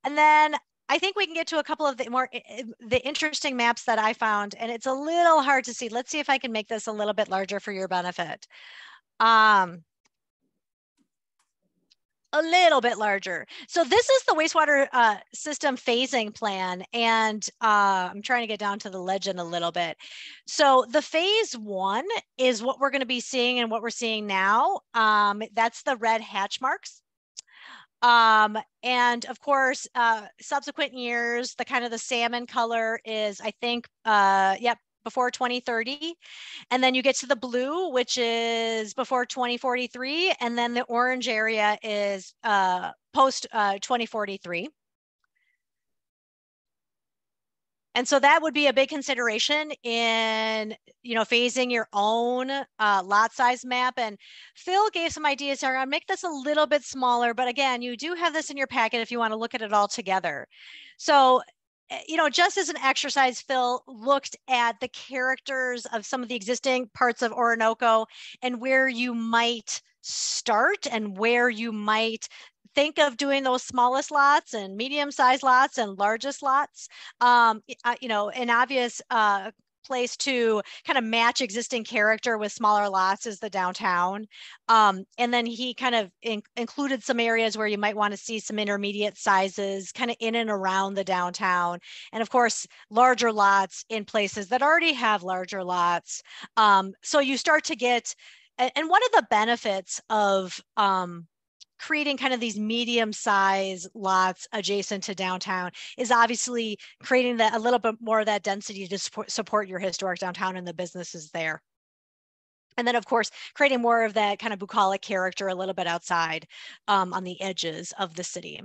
[SPEAKER 10] And then I think we can get to a couple of the interesting maps that I found, and it's a little hard to see. Let's see if I can make this a little bit larger for your benefit. A little bit larger. So this is the wastewater system phasing plan. And I'm trying to get down to the legend a little bit. So the phase one is what we're going to be seeing and what we're seeing now. That's the red hatch marks. And of course, subsequent years, the kind of the salmon color is, I think, before 2030. And then you get to the blue, which is before 2043. And then the orange area is post 2043. And so that would be a big consideration in, phasing your own lot size map. And Phil gave some ideas here. I'll make this a little bit smaller, but again, you do have this in your packet if you want to look at it all together. So, just as an exercise, Phil looked at the characters of some of the existing parts of Orinoco and where you might start and where you might think of doing those smallest lots and medium-sized lots and largest lots. An obvious place to kind of match existing character with smaller lots is the downtown. And then he kind of included some areas where you might want to see some intermediate sizes kind of in and around the downtown. And of course, larger lots in places that already have larger lots. So you start to get, and one of the benefits of creating kind of these medium-sized lots adjacent to downtown is obviously creating a little bit more of that density to support your historic downtown and the businesses there. And then, of course, creating more of that kind of bucolic character a little bit outside on the edges of the city.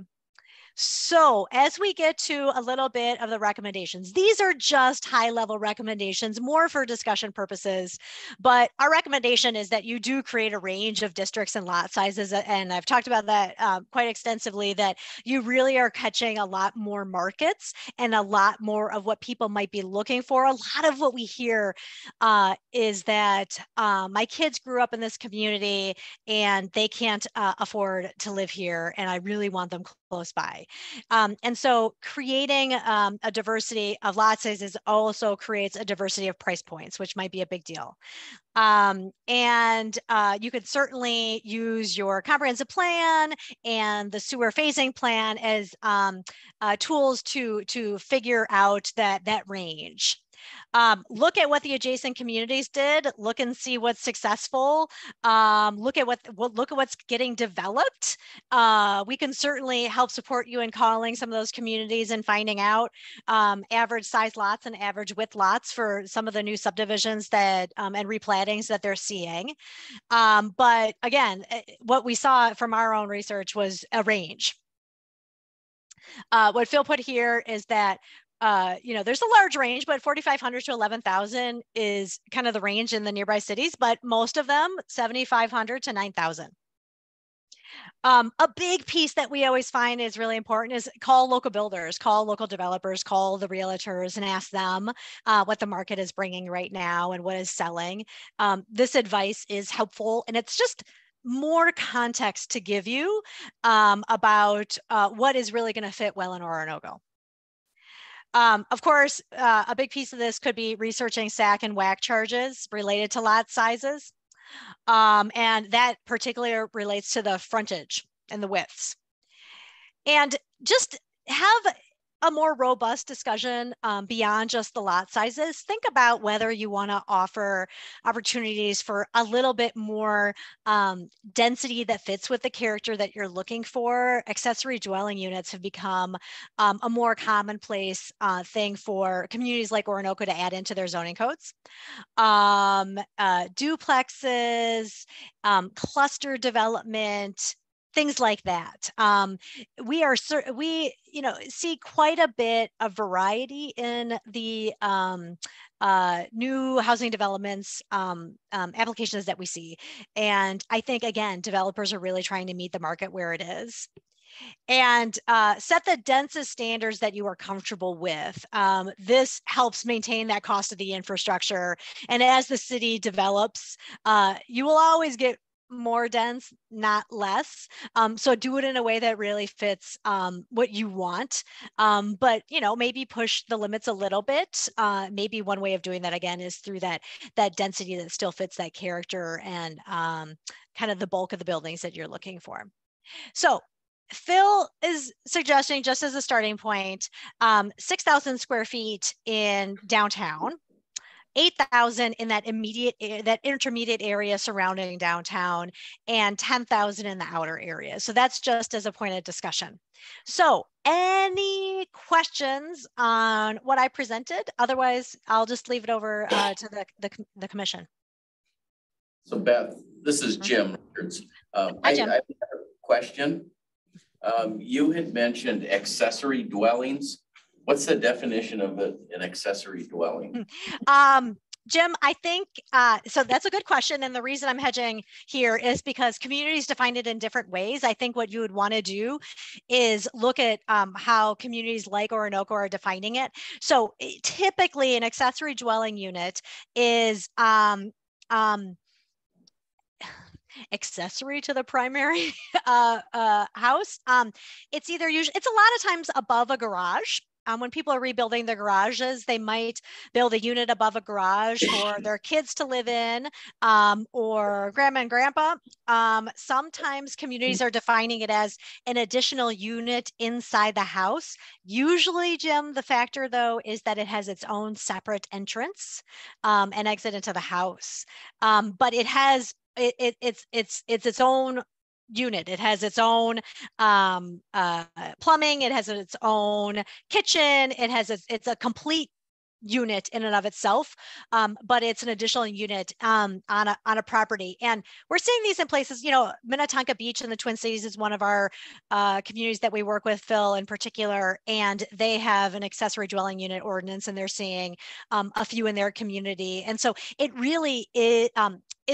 [SPEAKER 10] So as we get to a little bit of the recommendations, these are just high-level recommendations, more for discussion purposes, but our recommendation is that you do create a range of districts and lot sizes, and I've talked about that quite extensively, that you really are catching a lot more markets and a lot more of what people might be looking for. A lot of what we hear is that my kids grew up in this community and they can't afford to live here, and I really want them close by. And so creating a diversity of lot sizes also creates a diversity of price points, which might be a big deal. And you could certainly use your comprehensive plan and the sewer phasing plan as tools to figure out that range. Look at what the adjacent communities did. Look and see what's successful. Look at what's getting developed. We can certainly help support you in calling some of those communities and finding out average size lots and average width lots for some of the new subdivisions that and replattings that they're seeing. But again, what we saw from our own research was a range. What Phil put here is that there's a large range, but 4,500 to 11,000 is kind of the range in the nearby cities, but most of them 7,500 to 9,000. A big piece that we always find is really important is call local builders, call local developers, call the realtors and ask them what the market is bringing right now and what is selling. This advice is helpful, and it's just more context to give you about what is really going to fit well in Orinoco. Of course, a big piece of this could be researching SAC and WAC charges related to lot sizes. And that particularly relates to the frontage and the widths. And just have a more robust discussion beyond just the lot sizes. Think about whether you want to offer opportunities for a little bit more density that fits with the character that you're looking for. Accessory dwelling units have become a more commonplace thing for communities like Orinoco to add into their zoning codes. Duplexes, cluster development, things like that. We see quite a bit of variety in the new housing developments applications that we see. And I think, again, developers are really trying to meet the market where it is. And set the densest standards that you are comfortable with. This helps maintain that cost of the infrastructure. And as the city develops, you will always get more dense, not less. So do it in a way that really fits what you want. But maybe push the limits a little bit. Maybe one way of doing that again is through that density that still fits that character and kind of the bulk of the buildings that you're looking for. So Phil is suggesting, just as a starting point, 6,000 square feet in downtown, 8,000 in that intermediate area surrounding downtown, and 10,000 in the outer area. So that's just as a point of discussion. So any questions on what I presented? Otherwise, I'll just leave it over to the commission.
[SPEAKER 9] So Beth, this is Jim Richards.
[SPEAKER 10] Hi, Jim.
[SPEAKER 9] I have a question. You had mentioned accessory dwellings. What's the definition of an accessory dwelling?
[SPEAKER 10] Jim, I think, so that's a good question. And the reason I'm hedging here is because communities define it in different ways. I think what you would want to do is look at how communities like Orinoco are defining it. So typically an accessory dwelling unit is accessory to the primary house. It's either usually, it's a lot of times above a garage. When people are rebuilding their garages, they might build a unit above a garage for their kids to live in, or grandma and grandpa. Sometimes communities are defining it as an additional unit inside the house. Usually, Jim, the factor though is that it has its own separate entrance and exit into the house. But it has it's its own unit. It has its own plumbing. It has its own kitchen. It's a complete unit in and of itself, but it's an additional unit on a property. And we're seeing these in places, you know, Minnetonka Beach in the Twin Cities is one of our communities that we work with, Phil, in particular, and they have an accessory dwelling unit ordinance, and they're seeing a few in their community. And so it really is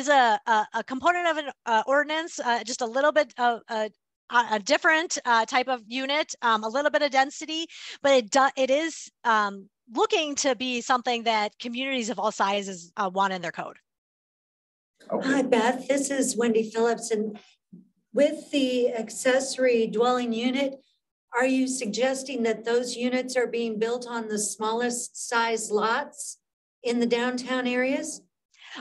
[SPEAKER 10] a component of an ordinance, just a little bit of a different type of unit, a little bit of density, but it is looking to be something that communities of all sizes want in their code.
[SPEAKER 5] Okay. Hi, Beth. This is Wendy Phillips. And with the accessory dwelling unit, are you suggesting that those units are being built on the smallest size lots in the downtown areas?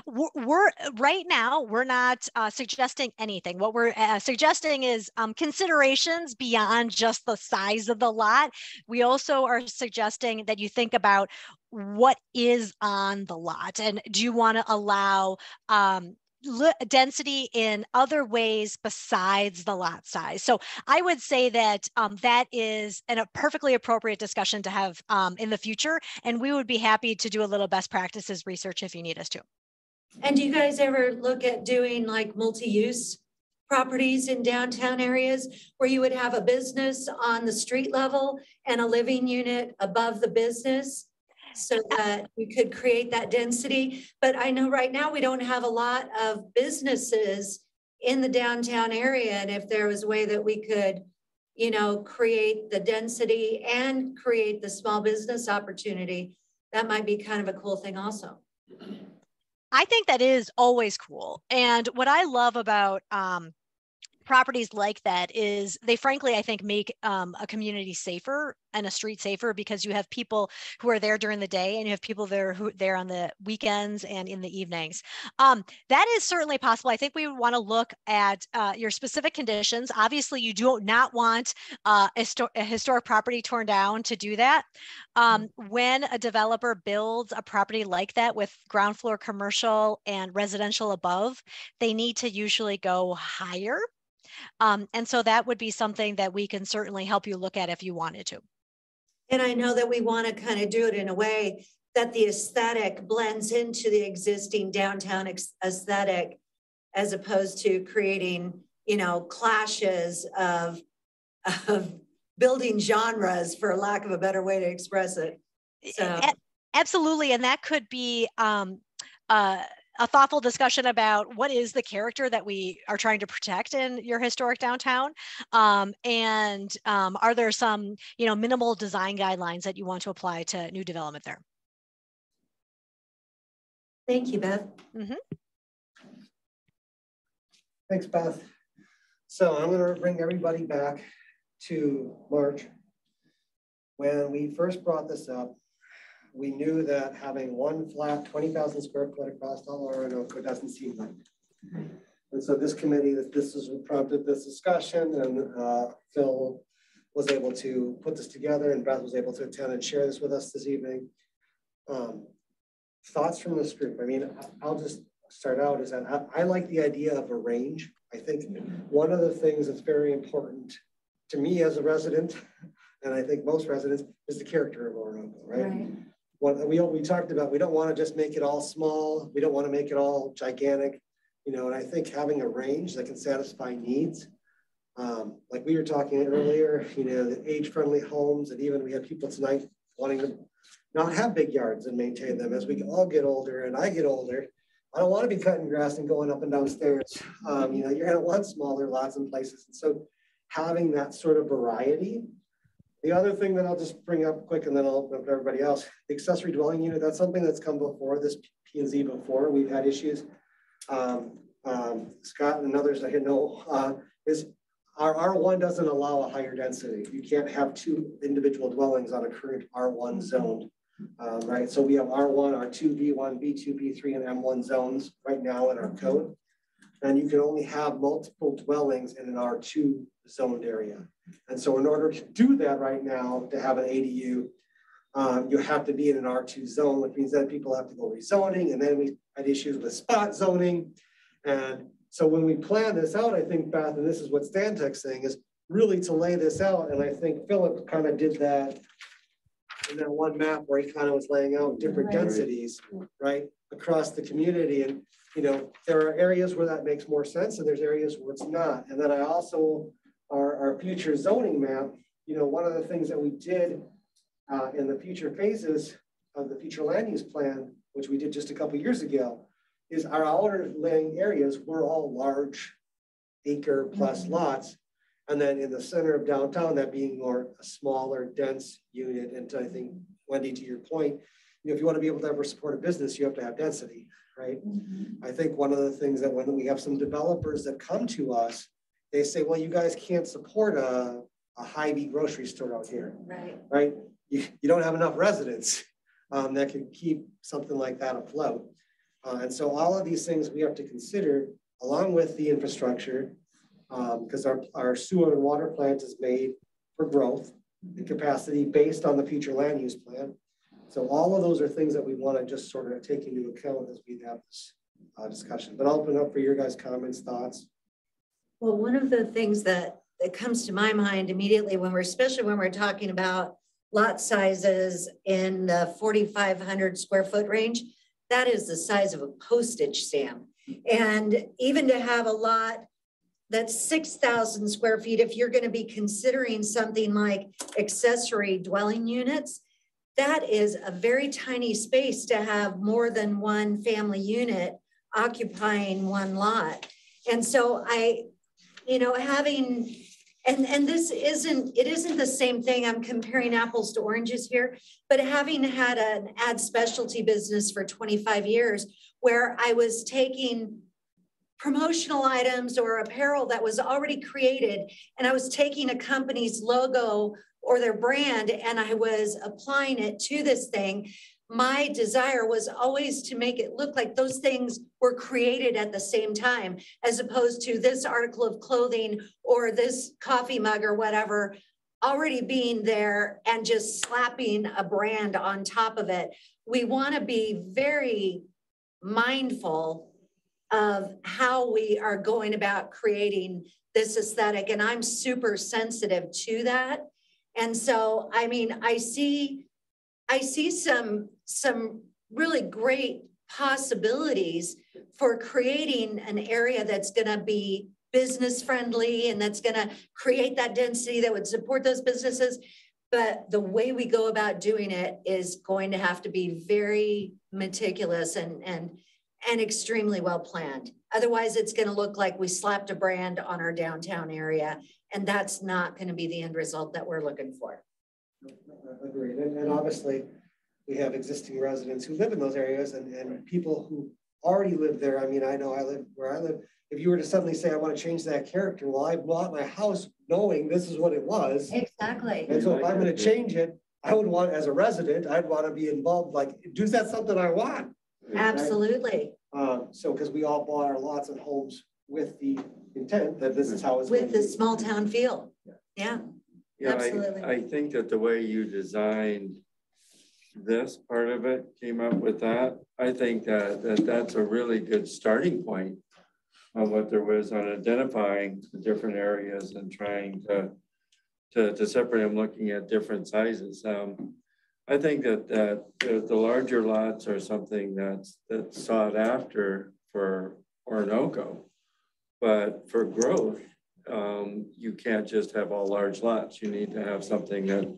[SPEAKER 10] We're right now, we're not suggesting anything. What we're suggesting is considerations beyond just the size of the lot. We also are suggesting that you think about what is on the lot, and do you want to allow density in other ways besides the lot size. So I would say that that is a perfectly appropriate discussion to have in the future, and we would be happy to do a little best practices research if you need us to.
[SPEAKER 5] And do you guys ever look at doing like multi-use properties in downtown areas where you would have a business on the street level and a living unit above the business so that you could create that density? But I know right now we don't have a lot of businesses in the downtown area. And if there was a way that we could, you know, create the density and create the small business opportunity, that might be kind of a cool thing also.
[SPEAKER 10] I think that is always cool. And what I love about properties like that is they frankly, I think, make a community safer and a street safer, because you have people who are there during the day and you have people there who there on the weekends and in the evenings. That is certainly possible. I think we would want to look at your specific conditions. Obviously, you do not want a historic property torn down to do that. When a developer builds a property like that with ground floor commercial and residential above, they need to usually go higher. And so that would be something that we can certainly help you look at if you wanted to.
[SPEAKER 5] And I know that we want to kind of do it in a way that the aesthetic blends into the existing downtown aesthetic, as opposed to creating, you know, clashes of building genres, for lack of a better way to express it. So
[SPEAKER 10] absolutely. And that could be a thoughtful discussion about what is the character that we are trying to protect in your historic downtown, and are there some, you know, minimal design guidelines that you want to apply to new development there?
[SPEAKER 5] Thank you, Beth.
[SPEAKER 10] Mm-hmm.
[SPEAKER 3] Thanks, Beth. So I'm going to bring everybody back to March. When we first brought this up, we knew that having one flat 20,000 square foot across all Orinoco doesn't seem like it. And so this committee, this is what prompted this discussion, and Phil was able to put this together, and Beth was able to attend and share this with us this evening. Thoughts from this group? I mean, I'll just start out is that I like the idea of a range. I think one of the things that's very important to me as a resident, and I think most residents, is the character of Orinoco, right? What we talked about, we don't want to just make it all small. We don't want to make it all gigantic, you know, and I think having a range that can satisfy needs, like we were talking earlier, you know, the age-friendly homes, and even we had people tonight wanting to not have big yards and maintain them as we all get older and I get older. I don't want to be cutting grass and going up and down stairs. You know, you're going to want smaller lots and places. And so having that sort of variety. The other thing that I'll just bring up quick and then I'll open up to everybody else, the accessory dwelling unit, that's something that's come before this P&Z before. We've had issues. Scott and others I know is our R1 doesn't allow a higher density. You can't have 2 individual dwellings on a current R1 zone. Right, so we have R1, R2, B1, B2, B3, and M1 zones right now in our code. And you can only have multiple dwellings in an R2 zoned area. And so in order to do that right now, to have an ADU, you have to be in an R2 zone, which means that people have to go rezoning. And then we had issues with spot zoning. And so when we plan this out, I think, Beth, and this is what Stantec's saying, is really to lay this out. And I think Philip kind of did that in that one map where he kind of was laying out different densities, right, across the community. And, you know, there are areas where that makes more sense and there's areas where it's not. And then I also, our future zoning map, you know, one of the things that we did in the future phases of the future land use plan, which we did just a couple of years ago, is our outer laying areas were all large acre plus lots. And then in the center of downtown, that being more a smaller, dense unit. And I think, Wendy, to your point, you know, if you want to be able to ever support a business, you have to have density, right? I think one of the things that when we have some developers that come to us, they say, well, you guys can't support a Hy-Vee grocery store out here, right? You don't have enough residents that can keep something like that afloat. And so all of these things we have to consider along with the infrastructure, because our sewer and water plant is made for growth and capacity based on the future land use plan. So all of those are things that we want to just sort of take into account as we have this discussion. But I'll open up for your guys' comments, thoughts.
[SPEAKER 5] Well, one of the things that comes to my mind immediately especially when we're talking about lot sizes in the 4,500 square foot range, that is the size of a postage stamp. And even to have a lot that's 6,000 square feet, if you're going to be considering something like accessory dwelling units, that is a very tiny space to have more than one family unit occupying one lot. And so having, and this isn't the same thing. I'm comparing apples to oranges here, but having had an ad specialty business for 25 years where I was taking promotional items or apparel that was already created, and I was taking a company's logo or their brand and I was applying it to this thing. My desire was always to make it look like those things were created at the same time, as opposed to this article of clothing or this coffee mug or whatever already being there and just slapping a brand on top of it. We want to be very mindful of how we are going about creating this aesthetic. And I'm super sensitive to that. And so, I mean, I see some really great possibilities for creating an area that's going to be business friendly and that's going to create that density that would support those businesses. But the way we go about doing it is going to have to be very meticulous and extremely well planned. Otherwise, it's going to look like we slapped a brand on our downtown area, and that's not going to be the end result that we're looking for.
[SPEAKER 3] Agreed. And obviously, we have existing residents who live in those areas and people who already live there. I mean, I know I live where I live. If you were to suddenly say, I want to change that character, well, I bought my house knowing this is what it was.
[SPEAKER 5] Exactly.
[SPEAKER 3] And so if I'm going to change it, I would want, as a resident, I'd want to be involved, like, is that something I want?
[SPEAKER 5] Absolutely.
[SPEAKER 3] Right? So, because we all bought our lots and homes with the intent that this is how it's
[SPEAKER 5] with the small town feel. Yeah. Absolutely.
[SPEAKER 7] I think that the way you designed this part of it came up with that. I think that's a really good starting point on what there was on identifying the different areas and trying to separate them, looking at different sizes. I think that the larger lots are something that's sought after for Orinoco, but for growth, you can't just have all large lots. You need to have something that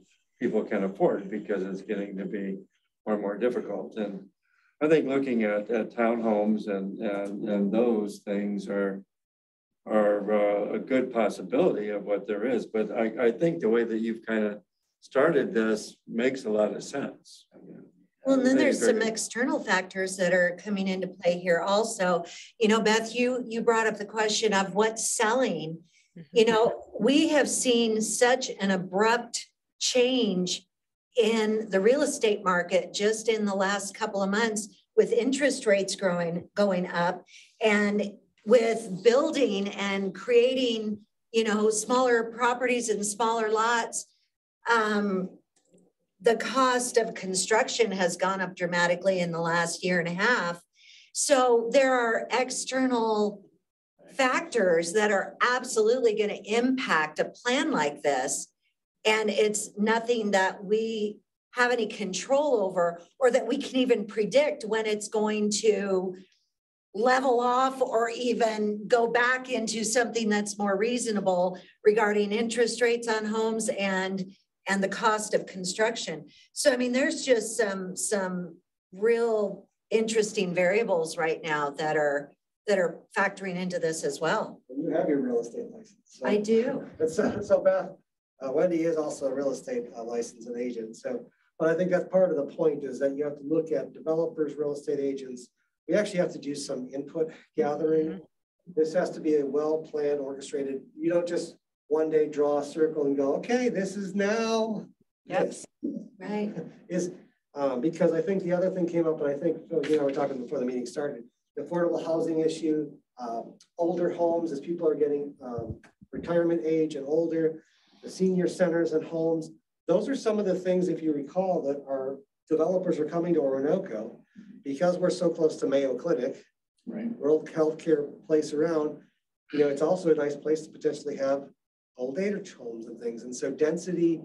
[SPEAKER 7] people can afford because it's getting to be more and more difficult. And I think looking at townhomes and those things are a good possibility of what there is. But I think the way that you've kind of started this makes a lot of sense.
[SPEAKER 5] Well, and then there's some external factors that are coming into play here also. You know, Beth, you brought up the question of what's selling. You know, we have seen such an abrupt change in the real estate market just in the last couple of months, with interest rates going up, and with building and creating, you know, smaller properties and smaller lots. The cost of construction has gone up dramatically in the last year and a half. So there are external factors that are absolutely going to impact a plan like this. And it's nothing that we have any control over, or that we can even predict when it's going to level off or even go back into something that's more reasonable regarding interest rates on homes and the cost of construction. So, I mean, there's just some real interesting variables right now that are factoring into this as well.
[SPEAKER 3] You have your real estate license. So,
[SPEAKER 5] I do.
[SPEAKER 3] So Beth, Wendy is also a real estate license and agent. So, but I think that's part of the point, is that you have to look at developers, real estate agents. We actually have to do some input gathering. This has to be a well-planned, orchestrated. You don't just one day draw a circle and go, okay, this is now.
[SPEAKER 5] Yes. Right.
[SPEAKER 3] Is because I think the other thing came up, and I think, you know, we're talking before the meeting started, the affordable housing issue, older homes as people are getting retirement age and older, the senior centers and homes. Those are some of the things, if you recall, that our developers are coming to Orinoco because we're so close to Mayo Clinic,
[SPEAKER 1] right?
[SPEAKER 3] World Healthcare place around. You know, it's also a nice place to potentially have old age homes and things. And so density,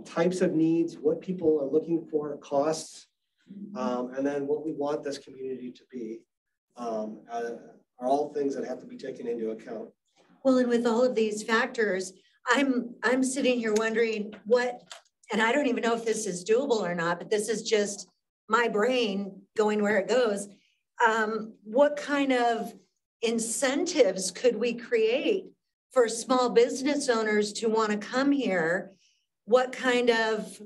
[SPEAKER 3] types of needs, what people are looking for, costs, and then what we want this community to be, are all things that have to be taken into account.
[SPEAKER 5] Well, and with all of these factors, I'm sitting here wondering what, and I don't even know if this is doable or not, but this is just my brain going where it goes. What kind of incentives could we create for small business owners to want to come here? What kind of,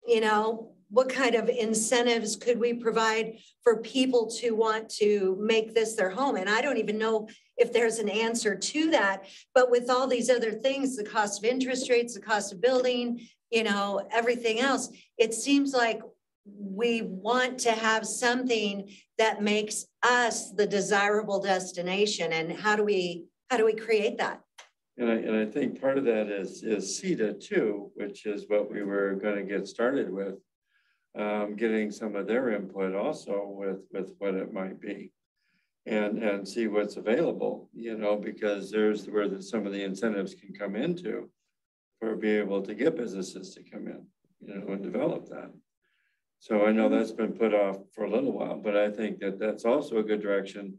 [SPEAKER 5] you know, what kind of incentives could we provide for people to want to make this their home? And I don't even know if there's an answer to that, but with all these other things, the cost of interest rates, the cost of building, you know, everything else, it seems like we want to have something that makes us the desirable destination. And how do we create that?
[SPEAKER 7] And I think part of that is CETA too, which is what we were going to get started with, getting some of their input also with what it might be, and see what's available, you know, because there's where some of the incentives can come into for be able to get businesses to come in, you know, and develop that. So I know that's been put off for a little while, but I think that that's also a good direction.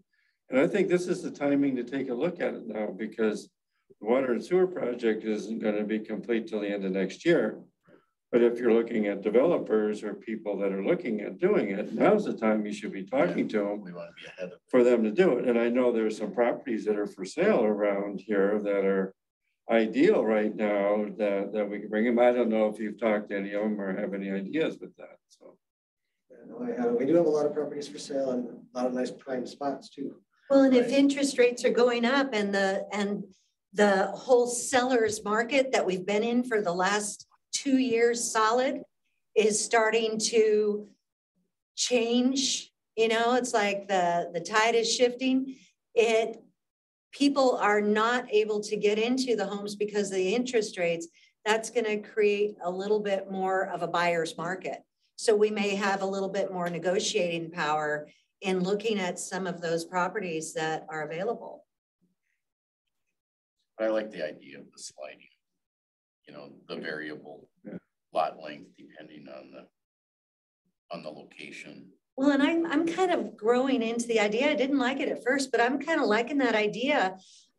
[SPEAKER 7] And I think this is the timing to take a look at it now, because the water and sewer project isn't going to be complete till the end of next year. But if you're looking at developers or people that are looking at doing it, now's the time you should be talking to them.
[SPEAKER 9] We want to be ahead of it.
[SPEAKER 7] For them to do it. And I know there's some properties that are for sale around here that are ideal right now that we can bring them. I don't know if you've talked to any of them or have any ideas with that. So
[SPEAKER 3] yeah, no, we do have a lot of properties for sale and a lot of nice prime spots too.
[SPEAKER 5] Well, and if interest rates are going up and the whole seller's market that we've been in for the last 2 years solid is starting to change, you know, it's like the tide is shifting. People are not able to get into the homes because of the interest rates. That's going to create a little bit more of a buyer's market. So we may have a little bit more negotiating power in looking at some of those properties that are available.
[SPEAKER 9] I like the idea of the sliding, you know, the variable lot length depending on the location.
[SPEAKER 5] Well, and I'm kind of growing into the idea. I didn't like it at first, but I'm kind of liking that idea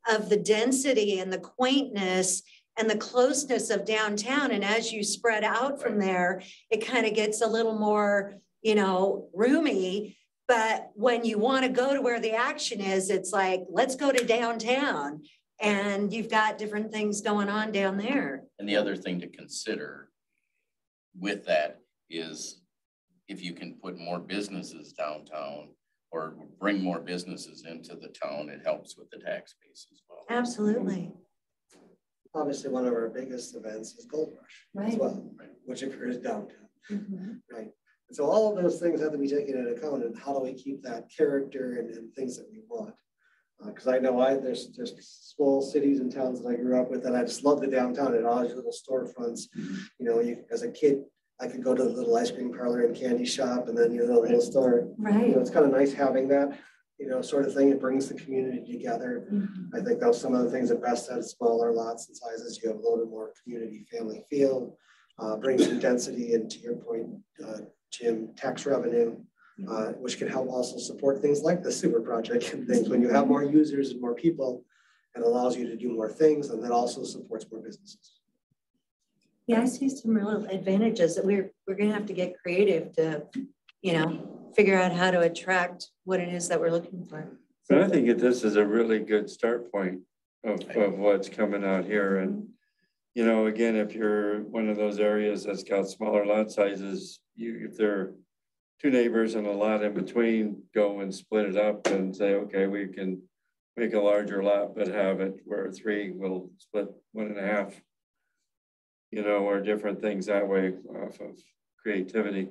[SPEAKER 5] of the density and the quaintness and the closeness of downtown. And as you spread out from there, it kind of gets a little more, you know, roomy. But when you want to go to where the action is, it's like, let's go to downtown. And you've got different things going on down there.
[SPEAKER 9] And the other thing to consider with that is if you can put more businesses downtown or bring more businesses into the town, it helps with the tax base as well.
[SPEAKER 5] Absolutely.
[SPEAKER 3] Obviously, one of our biggest events is Gold Rush as well, which occurs downtown, right? And so all of those things have to be taken into account, and how do we keep that character and things that we want? Because I know there's small cities and towns that I grew up with, and I just love the downtown and all these little storefronts. You know, as a kid, I could go to the little ice cream parlor and candy shop, and then the little store.
[SPEAKER 5] Right.
[SPEAKER 3] You know, it's kind of nice having that, you know, sort of thing. It brings the community together. I think that's some of the things that best at smaller lots and sizes. You have a little bit more community family feel, brings some density, and to your point, Jim, tax revenue. Which can help also support things like the sewer project and things. When you have more users and more people, it allows you to do more things, and that also supports more businesses.
[SPEAKER 5] Yeah, I see some real advantages that we're going to have to get creative to, you know, figure out how to attract what it is that we're looking for.
[SPEAKER 7] But I think this is a really good start point of what's coming out here. And, you know, again, if you're one of those areas that's got smaller lot sizes, if they're two neighbors and a lot in between, go and split it up and say, okay, we can make a larger lot, but have it where three will split 1.5, you know, or different things that way off of creativity.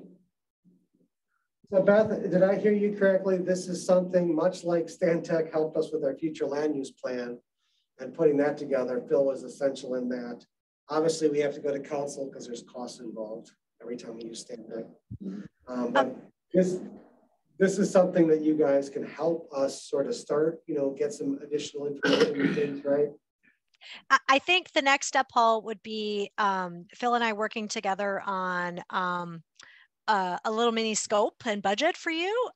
[SPEAKER 3] So Beth, did I hear you correctly? This is something much like Stantec helped us with our future land use plan and putting that together. Phil was essential in that. Obviously, we have to go to council because there's costs involved every time we use Stantec. But this is something that you guys can help us sort of start, you know, get some additional information and things, right?
[SPEAKER 10] I think the next step, Paul, would be Phil and I working together on a little mini scope and budget for you.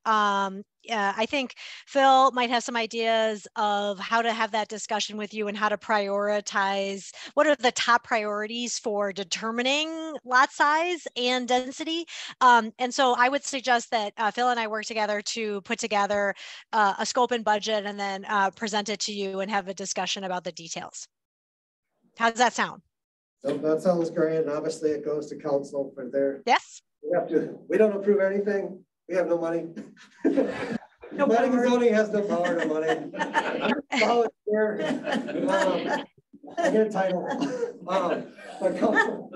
[SPEAKER 10] I think Phil might have some ideas of how to have that discussion with you and how to prioritize what are the top priorities for determining lot size and density. And so I would suggest that Phil and I work together to put together a scope and budget and then present it to you and have a discussion about the details. How does that sound?
[SPEAKER 3] So that sounds great. And obviously it goes to council for their.
[SPEAKER 10] Yes.
[SPEAKER 3] We don't approve anything. We have no money. No planning and zoning has no power, no money. Volunteer. I get a title. But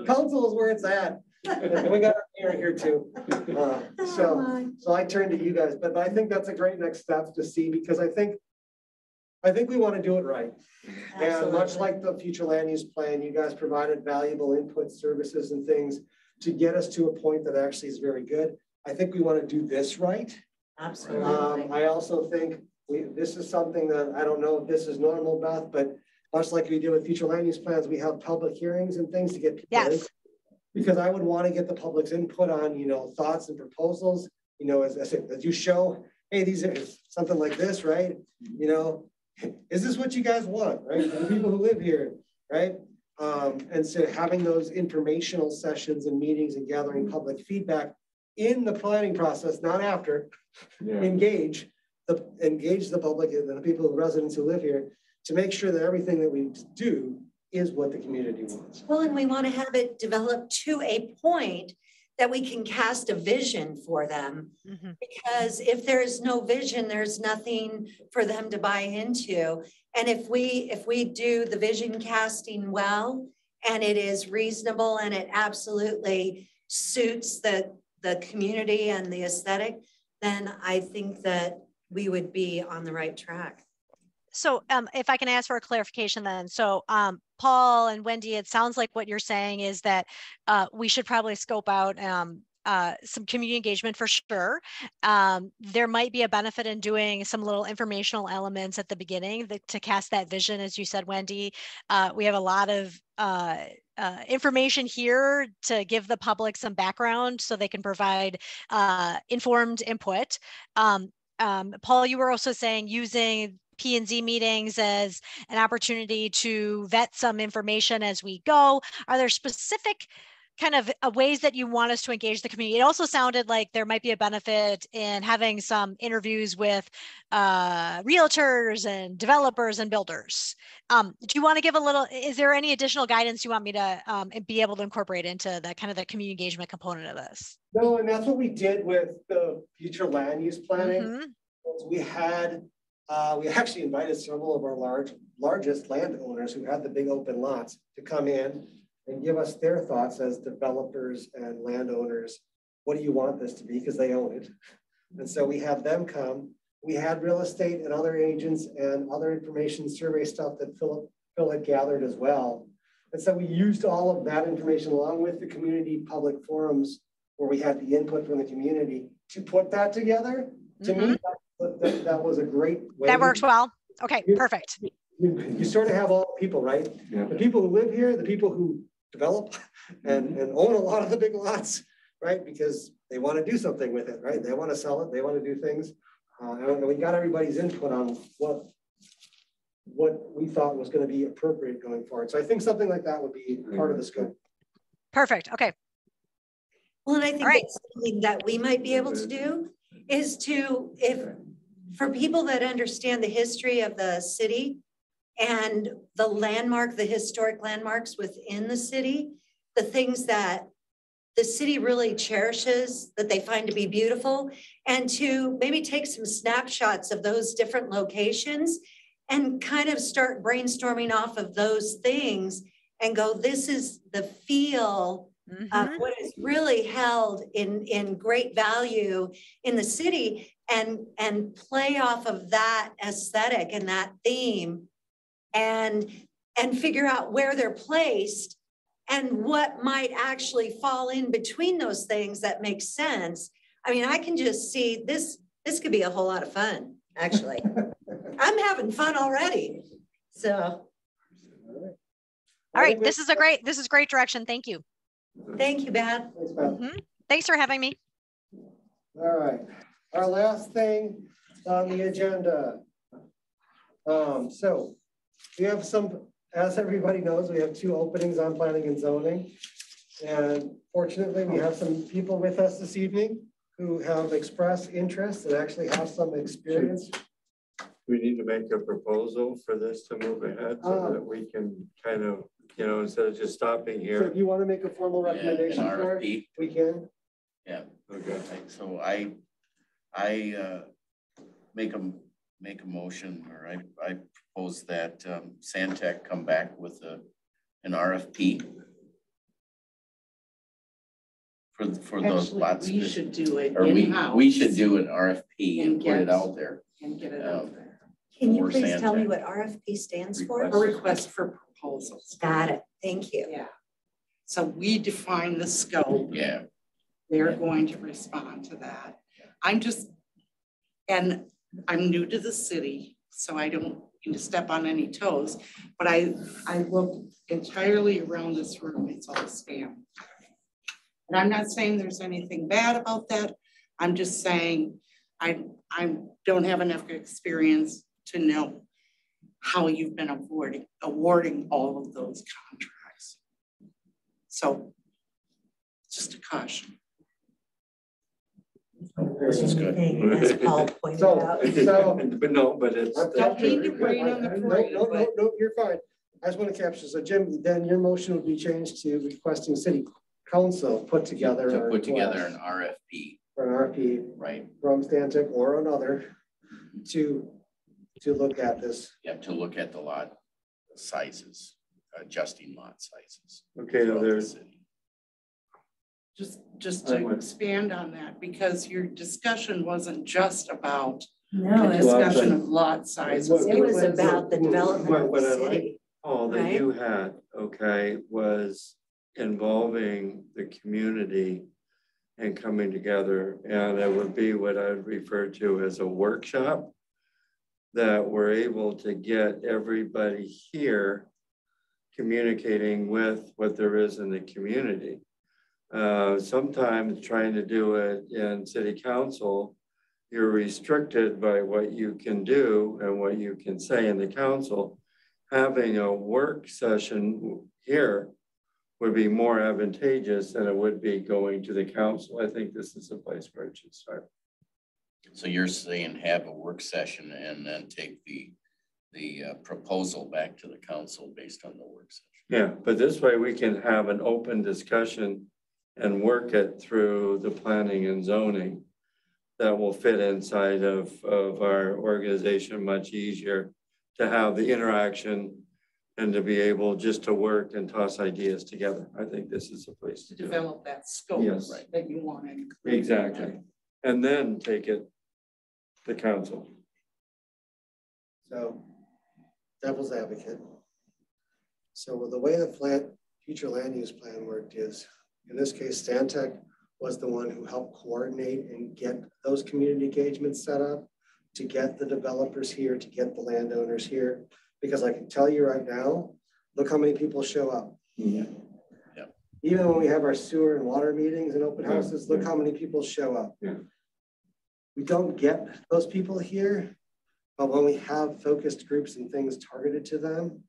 [SPEAKER 3] council is where it's at. And we got our mayor here too. So I turn to you guys, but I think that's a great next step to see, because I think we want to do it right. Absolutely. And much like the future land use plan, you guys provided valuable input, services and things to get us to a point that actually is very good. I think we want to do this right.
[SPEAKER 5] Absolutely.
[SPEAKER 3] I also think this is something that I don't know if this is normal, Beth, but much like we do with future land use plans, we have public hearings and things to get people in. Because I would want to get the public's input on, you know, thoughts and proposals, you know, as you show, hey, these are something like this, right? You know, is this what you guys want, right? For the people who live here, right? And so having those informational sessions and meetings and gathering public feedback in the planning process, not after, engage the public and the people, the residents who live here, to make sure that everything that we do is what the community wants.
[SPEAKER 5] Well, and we want to have it develop to a point that we can cast a vision for them. Because if there's no vision, there's nothing for them to buy into. And if we do the vision casting well, and it is reasonable and it absolutely suits the community and the aesthetic, then I think that we would be on the right track.
[SPEAKER 10] So if I can ask for a clarification then. So Paul and Wendy, it sounds like what you're saying is that we should probably scope out some community engagement for sure. There might be a benefit in doing some little informational elements at the beginning to cast that vision, as you said, Wendy. We have a lot of information here to give the public some background so they can provide informed input. Paul, you were also saying using P&Z meetings as an opportunity to vet some information as we go? Are there specific kind of ways that you want us to engage the community? It also sounded like there might be a benefit in having some interviews with realtors and developers and builders. Do you want to give a little, is there any additional guidance you want me to be able to incorporate into the kind of the community engagement component of this?
[SPEAKER 3] No, and that's what we did with the future land use planning.
[SPEAKER 10] Mm-hmm.
[SPEAKER 3] We actually invited several of our largest landowners who had the big open lots to come in and give us their thoughts as developers and landowners. What do you want this to be? Because they own it. And so we had them come. We had real estate and other agents and other information survey stuff that Phil had gathered as well. And so we used all of that information along with the community public forums where we had the input from the community to put that together. To me, that was a great way.
[SPEAKER 10] That works well. Okay, perfect.
[SPEAKER 3] You sort of have all people, right? Yeah. The people who live here, the people who develop and own a lot of the big lots, right? Because they want to do something with it, right? They want to sell it, they want to do things. And we got everybody's input on what we thought was going to be appropriate going forward. So I think something like that would be part of the scope.
[SPEAKER 10] Perfect. Okay.
[SPEAKER 5] Well, and I think that's something that we might be able to do is to, for people that understand the history of the city and the historic landmarks within the city, the things that the city really cherishes, that they find to be beautiful, and to maybe take some snapshots of those different locations and kind of start brainstorming off of those things and go, this is the feel of what is really held in great value in the city, and play off of that aesthetic and that theme and figure out where they're placed and what might actually fall in between those things that make sense. I mean, I can just see this could be a whole lot of fun, actually. I'm having fun already. So.
[SPEAKER 10] All right, this is great direction. Thank you.
[SPEAKER 5] Thank you, Beth.
[SPEAKER 3] Thanks, Beth.
[SPEAKER 10] Thanks for having me.
[SPEAKER 3] All right, our last thing on the agenda. So we have some, as everybody knows, we have 2 openings on planning and zoning. And fortunately, we have some people with us this evening who have expressed interest and actually have some experience.
[SPEAKER 7] We need to make a proposal for this to move ahead so that we can kind of, you know, instead of just stopping here.
[SPEAKER 3] So if you want to make a formal recommendation for it, we can.
[SPEAKER 9] Yeah.
[SPEAKER 7] Okay.
[SPEAKER 9] So I make a motion, or I propose that Santec come back with an RFP for those lots.
[SPEAKER 4] We should do it
[SPEAKER 9] or
[SPEAKER 4] in-house.
[SPEAKER 9] we should do an RFP and put it out there.
[SPEAKER 4] And get it out there.
[SPEAKER 5] Can you please tell me what RFP stands for?
[SPEAKER 4] A request for proposals.
[SPEAKER 5] Got it. Thank you.
[SPEAKER 4] Yeah. So we define the scope.
[SPEAKER 9] Yeah.
[SPEAKER 4] They're going to respond to that. And I'm new to the city, so I don't need to step on any toes, but I look entirely around this room, it's all spam. And I'm not saying there's anything bad about that. I'm just saying I don't have enough experience to know how you've been awarding all of those contracts. So just a caution.
[SPEAKER 9] This is good.
[SPEAKER 5] As Paul pointed out.
[SPEAKER 7] But no, but it's.
[SPEAKER 4] Don't mean to rain on the parade.
[SPEAKER 3] No, you're fine. I just want to capture. So Jim, then your motion would be changed to requesting city council put together
[SPEAKER 9] an RFP.
[SPEAKER 3] For an RFP.
[SPEAKER 9] Right.
[SPEAKER 3] From Stantec or another to look at this.
[SPEAKER 9] Yeah, to look at the lot sizes, adjusting lot sizes.
[SPEAKER 7] Okay, there's.
[SPEAKER 4] Just to expand on that, because your discussion wasn't just about
[SPEAKER 5] the
[SPEAKER 4] discussion of lot sizes.
[SPEAKER 5] It was about the development of the city.
[SPEAKER 7] All that you had, okay, was involving the community and coming together. And it would be what I'd refer to as a workshop that we're able to get everybody here communicating with what there is in the community. Sometimes trying to do it in city council you're restricted by what you can do and what you can say in the council. Having a work session here would be more advantageous than it would be going to the council. I think this is a place where it should start.
[SPEAKER 9] So you're saying have a work session and then take the proposal back to the council based on the work session.
[SPEAKER 7] Yeah, but this way we can have an open discussion and work it through the planning and zoning that will fit inside of our organization much easier to have the interaction and to be able just to work and toss ideas together. I think this is a place to
[SPEAKER 4] develop that scope
[SPEAKER 7] Yes.
[SPEAKER 4] that you want to include.
[SPEAKER 7] Exactly. And then take it to council.
[SPEAKER 3] So devil's advocate. So the way the future land use plan worked is, in this case, Stantec was the one who helped coordinate and get those community engagements set up, to get the developers here, to get the landowners here. Because I can tell you right now, look how many people show up.
[SPEAKER 7] Yeah.
[SPEAKER 9] Yeah.
[SPEAKER 3] Even when we have our sewer and water meetings and open houses, look how many people show up.
[SPEAKER 7] Yeah.
[SPEAKER 3] We don't get those people here, but when we have focused groups and things targeted to them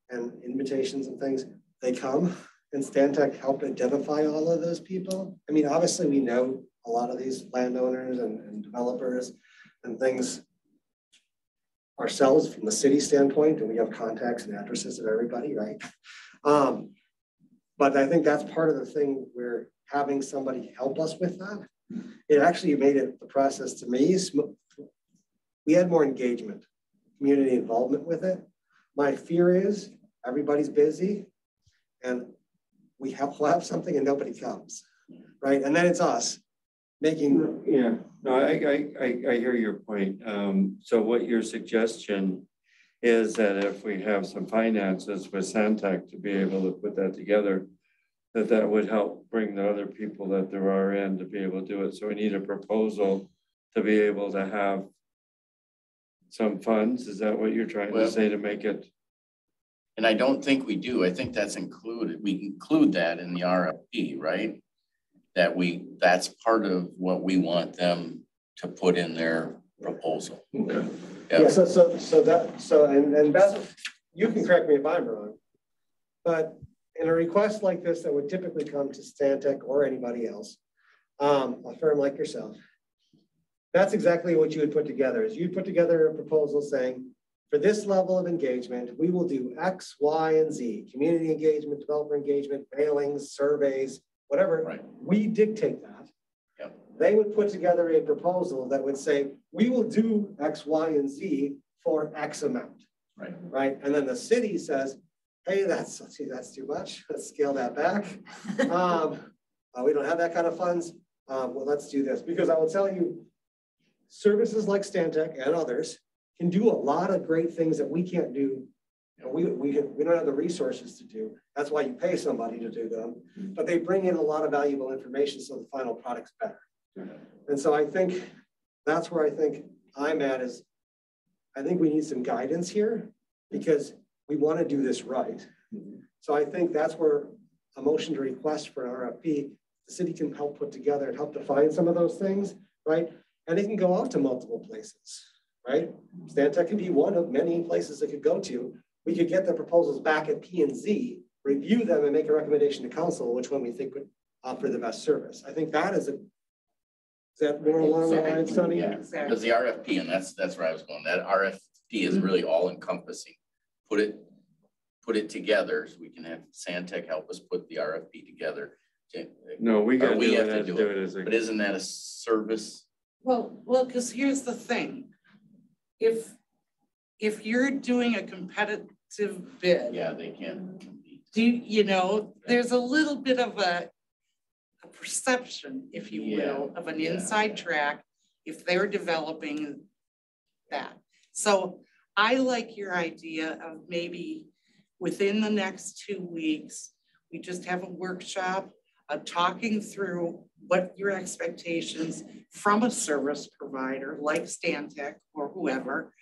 [SPEAKER 3] and invitations and things, they come. And Stantec helped identify all of those people. I mean, obviously we know a lot of these landowners and developers and things ourselves from the city standpoint, and we have contacts and addresses of everybody, right? But I think that's part of the thing where having somebody help us with that, it actually made it the process to me. We had more engagement, community involvement with it. My fear is everybody's busy and we'll have something and nobody comes, right? And then it's us making.
[SPEAKER 7] Yeah, no, I hear your point. So what your suggestion is that if we have some finances with Stantec to be able to put that together, that would help bring the other people that there are in to be able to do it. So we need a proposal to be able to have some funds. Is that what you're trying to say to make it?
[SPEAKER 9] And I don't think we do. I think that's included. We include that in the RFP, right? That's part of what we want them to put in their proposal.
[SPEAKER 7] Okay.
[SPEAKER 3] Yeah, and Beth, you can correct me if I'm wrong, but in a request like this that would typically come to Stantec or anybody else, a firm like yourself, that's exactly what you would put together. Is you'd put together a proposal saying, for this level of engagement, we will do X, Y, and Z, community engagement, developer engagement, mailings, surveys, whatever.
[SPEAKER 9] Right.
[SPEAKER 3] We dictate that.
[SPEAKER 9] Yep.
[SPEAKER 3] They would put together a proposal that would say, we will do X, Y, and Z for X amount.
[SPEAKER 9] Right.
[SPEAKER 3] Right. And then the city says, hey, that's too much. Let's scale that back. We don't have that kind of funds. Well, let's do this. Because I will tell you, services like Stantec and others can do a lot of great things that we can't do. We don't have the resources to do. That's why you pay somebody to do them. But they bring in a lot of valuable information so the final product's better. And so I think that's where I think I'm at is, I think we need some guidance here because we want to do this right. So I think that's where a motion to request for an RFP, the city can help put together and help define some of those things, right? And it can go out to multiple places, right? Stantec can be one of many places it could go to. We could get the proposals back at P&Z, review them and make a recommendation to council, which one we think would offer the best service. I think that is that more along the lines, Sonny?
[SPEAKER 9] Yeah, because the RFP, and that's where I was going. That RFP is really all encompassing. Put it together so we can have Stantec help us put the RFP together.
[SPEAKER 7] No, we got
[SPEAKER 9] to do it. But isn't that a service?
[SPEAKER 4] Well, because here's the thing. If you're doing a competitive bid,
[SPEAKER 9] yeah, they can compete.
[SPEAKER 4] There's a little bit of a perception, if you will, of an inside track if they're developing that. So I like your idea of maybe within the next 2 weeks, we just have a workshop of talking through what your expectations from a service provider like Stantec or whoever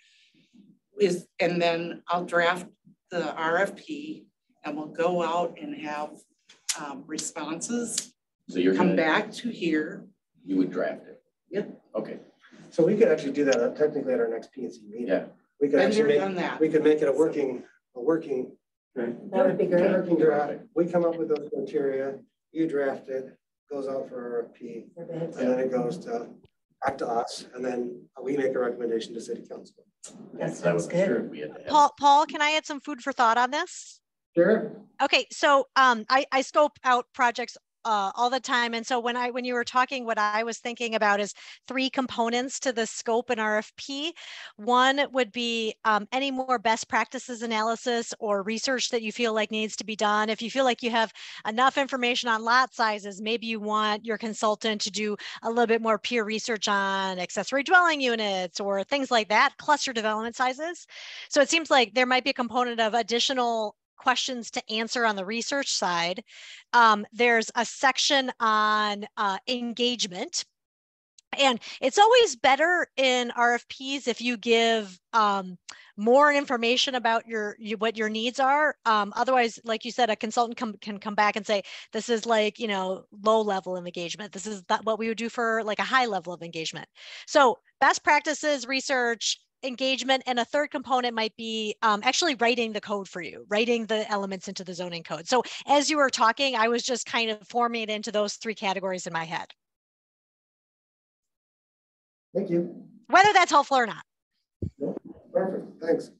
[SPEAKER 4] is, and then I'll draft the RFP and we'll go out and have responses.
[SPEAKER 9] So you're
[SPEAKER 4] come back to here.
[SPEAKER 9] You would draft it?
[SPEAKER 4] Yep.
[SPEAKER 9] Okay.
[SPEAKER 3] So we could actually do that technically at our next PNC meeting.
[SPEAKER 9] Yeah.
[SPEAKER 3] We could
[SPEAKER 4] Been
[SPEAKER 3] actually
[SPEAKER 4] there,
[SPEAKER 3] make,
[SPEAKER 4] done that.
[SPEAKER 3] we could make it a working.
[SPEAKER 5] That would be great.
[SPEAKER 3] Working draft. We come up with those criteria, you draft it, goes out for RFP, and then it goes back to us, and then we make a recommendation to city council.
[SPEAKER 5] That sounds good.
[SPEAKER 10] Paul, can I add some food for thought on this?
[SPEAKER 3] Sure.
[SPEAKER 10] Okay, so I scope out projects all the time. And so when you were talking, what I was thinking about is 3 components to the scope and RFP. One would be any more best practices analysis or research that you feel like needs to be done. If you feel like you have enough information on lot sizes, maybe you want your consultant to do a little bit more peer research on accessory dwelling units or things like that, cluster development sizes. So it seems like there might be a component of additional questions to answer on the research side. There's a section on engagement. And it's always better in RFPs if you give more information about what your needs are. Otherwise, like you said, a consultant can come back and say, this is like, low level of engagement. This is what we would do for like a high level of engagement. So best practices, research, engagement, and a third component might be actually writing the code for you, writing the elements into the zoning code. So as you were talking, I was just kind of forming it into those 3 categories in my head.
[SPEAKER 3] Thank you.
[SPEAKER 10] Whether that's helpful or not.
[SPEAKER 3] Perfect, thanks.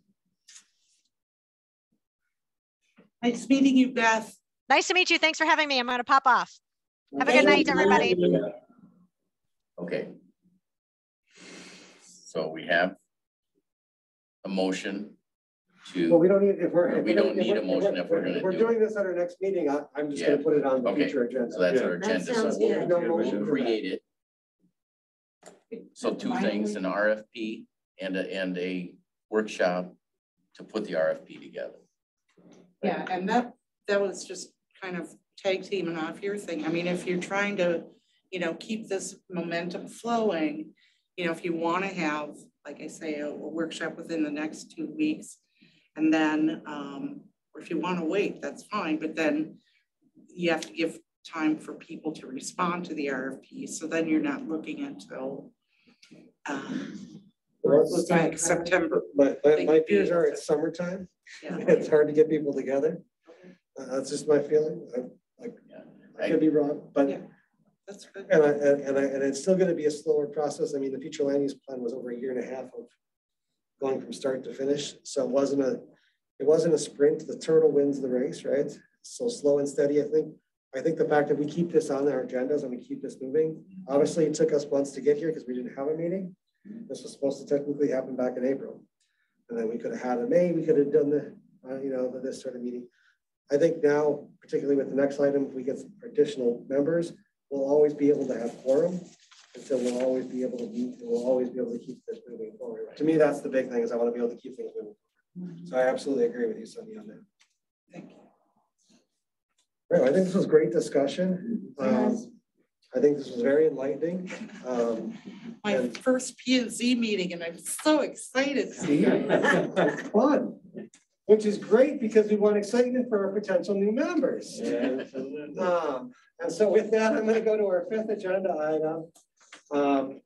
[SPEAKER 4] Nice meeting you, Beth.
[SPEAKER 10] Nice to meet you. Thanks for having me. I'm going to pop off. Have a good night, everybody.
[SPEAKER 9] Okay. So we have a motion to.
[SPEAKER 3] Well, we don't need, if we're.
[SPEAKER 9] We don't need a motion if we're gonna
[SPEAKER 3] If we're
[SPEAKER 9] do
[SPEAKER 3] doing this at our next meeting, I'm just gonna put it on the
[SPEAKER 9] Okay.
[SPEAKER 3] future agenda.
[SPEAKER 9] So that's our
[SPEAKER 5] That
[SPEAKER 9] agenda.
[SPEAKER 5] sounds
[SPEAKER 9] So
[SPEAKER 5] good.
[SPEAKER 9] we'll create it. So 2 things, an RFP and a workshop to put the RFP together.
[SPEAKER 4] Yeah, and that was just kind of tag teaming off your thing. I mean, if you're trying to, keep this momentum flowing, if you want to have, like I say, a workshop within the next 2 weeks, and then, or if you want to wait, that's fine, but then you have to give time for people to respond to the RFP. So then you're not looking until like September.
[SPEAKER 3] My fears are it's summertime.
[SPEAKER 4] Yeah.
[SPEAKER 3] It's hard to get people together. That's just my feeling. I could be wrong, but
[SPEAKER 4] Yeah. That's good.
[SPEAKER 3] and it's still going to be a slower process. I mean, the future land use plan was over 1.5 years of going from start to finish. So it wasn't a sprint. The turtle wins the race, right? So slow and steady. I think the fact that we keep this on our agendas and we keep this moving. Obviously, it took us months to get here because we didn't have a meeting. This was supposed to technically happen back in April, and then we could have had a May. We could have done this sort of meeting. I think now, particularly with the next item, if we get additional members, we'll always be able to have quorum, and so we'll always be able to meet, and we'll always be able to keep this moving forward. Right? To me, that's the big thing, is I want to be able to keep things moving forward. So I absolutely agree with you, Cindy, on that.
[SPEAKER 4] Thank you.
[SPEAKER 3] Right, I think this was great discussion. I think this was very enlightening.
[SPEAKER 4] My first P&Z meeting, and I'm so excited.
[SPEAKER 3] See, it's fun, which is great because we want excitement for our potential new members. And so with that, I'm going to go to our 5th agenda item.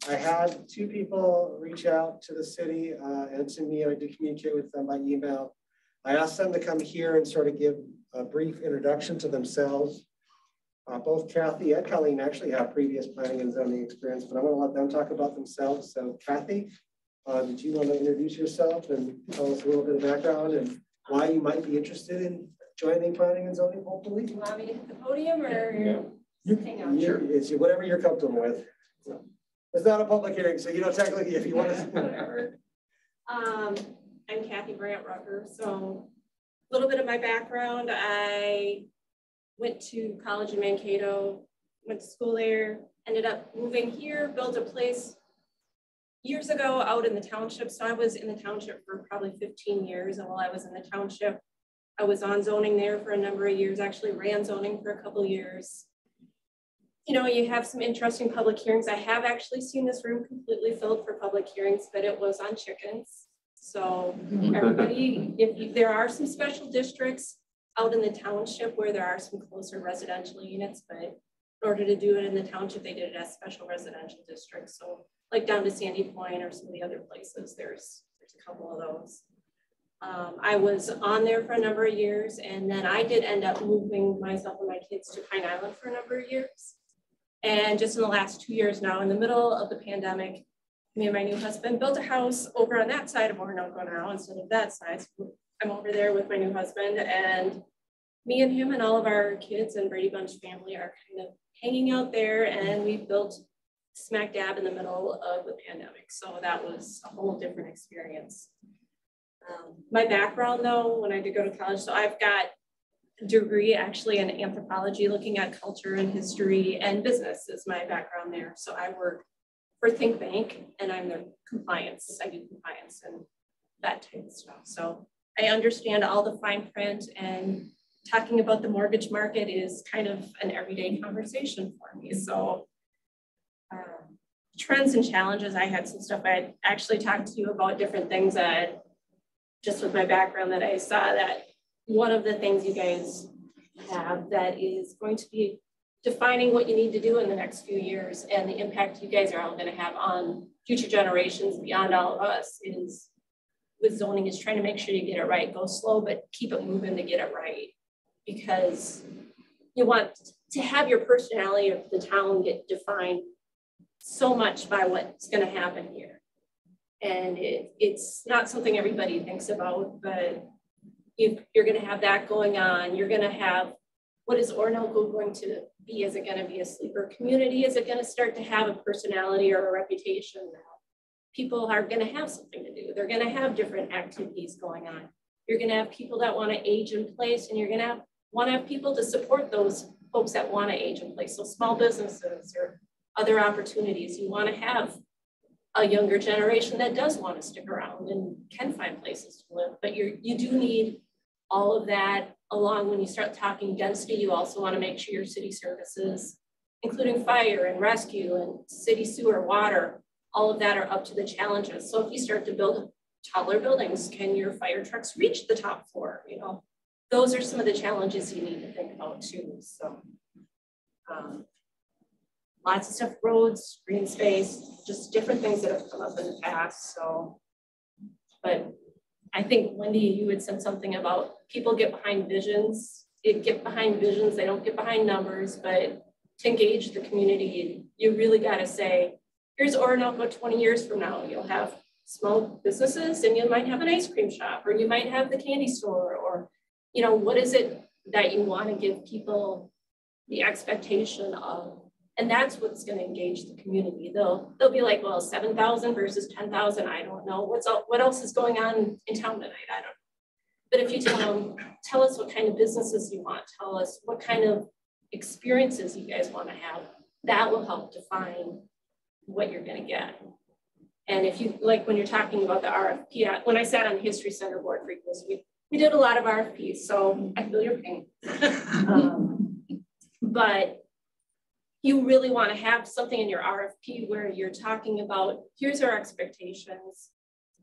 [SPEAKER 3] I had 2 people reach out to the city and to me. I did communicate with them by email. I asked them to come here and sort of give a brief introduction to themselves. Both Kathy and Colleen actually have previous planning and zoning experience, but I'm going to let them talk about themselves. So Kathy, did you want to introduce yourself and tell us a little bit of background and why you might be interested in joining planning and zoning, hopefully?
[SPEAKER 12] Do you want me to hit the podium or hang out?
[SPEAKER 3] It's whatever you're comfortable with. It's not a public hearing, so you don't technically, if you want to.
[SPEAKER 12] I'm Kathy Brandt Rucker. So a little bit of my background, I went to college in Mankato, went to school there, ended up moving here, built a place years ago out in the township. So I was in the township for probably 15 years. And while I was in the township, I was on zoning there for a number of years, actually ran zoning for a couple of years. You have some interesting public hearings. I have actually seen this room completely filled for public hearings, but it was on chickens. So everybody, there are some special districts out in the township where there are some closer residential units, but in order to do it in the township, they did it as special residential districts. So like down to Sandy Point or some of the other places. There's a couple of those. I was on there for a number of years, and then I did end up moving myself and my kids to Pine Island for a number of years. And just in the last 2 years now, in the middle of the pandemic, me and my new husband built a house over on that side of Orinoco now instead of that side. So I'm over there with my new husband, and me and him and all of our kids and Brady Bunch family are kind of hanging out there, and we built smack dab in the middle of the pandemic. So that was a whole different experience. My background though, when I did go to college, so I've got a degree actually in anthropology, looking at culture and history, and business is my background there. So I work for Think Bank, and I'm their compliance. I do compliance and that type of stuff. So I understand all the fine print, and talking about the mortgage market is kind of an everyday conversation for me. So trends and challenges, I had some stuff I actually talked to you about, different things that just with my background that I saw that one of the things you guys have that is going to be defining what you need to do in the next few years and the impact you guys are all going to have on future generations beyond all of us is with zoning is trying to make sure you get it right. Go slow, but keep it moving to get it right, because you want to have your personality of the town get defined so much by what's going to happen here. And it's not something everybody thinks about, but you're going to have that going on. You're going to have, what is Orinoco going to be? Is it going to be a sleeper community? Is it going to start to have a personality or a reputation that people are going to have something to do? They're going to have different activities going on. You're going to have people that want to age in place, and you're going to want to have people to support those folks that want to age in place. So small businesses or other opportunities. You want to have a younger generation that does want to stick around and can find places to live. But you do need all of that along. When you start talking density, you also want to make sure your city services, including fire and rescue and city sewer, water, all of that are up to the challenges. So if you start to build taller buildings, can your fire trucks reach the top floor? You know, those are some of the challenges you need to think about too. So lots of stuff, roads, green space, just different things that have come up in the past. So, but I think, Wendy, you had said something about people get behind visions. They get behind visions, they don't get behind numbers, but to engage the community, you really got to say, here's Orinoco 20 years from now. You'll have small businesses, and you might have an ice cream shop, or you might have the candy store, or, you know, what is it that you want to give people the expectation of? And that's what's going to engage the community. They'll be like, well, 7,000 versus 10,000. I don't know. What else is going on in town tonight? I don't know. But if you tell them, tell us what kind of businesses you want, tell us what kind of experiences you guys want to have, that will help define what you're going to get. And if you, like when you're talking about the RFP, when I sat on the History Center board for years, we did a lot of RFPs, so I feel your pain. But you really want to have something in your RFP where you're talking about, here's our expectations,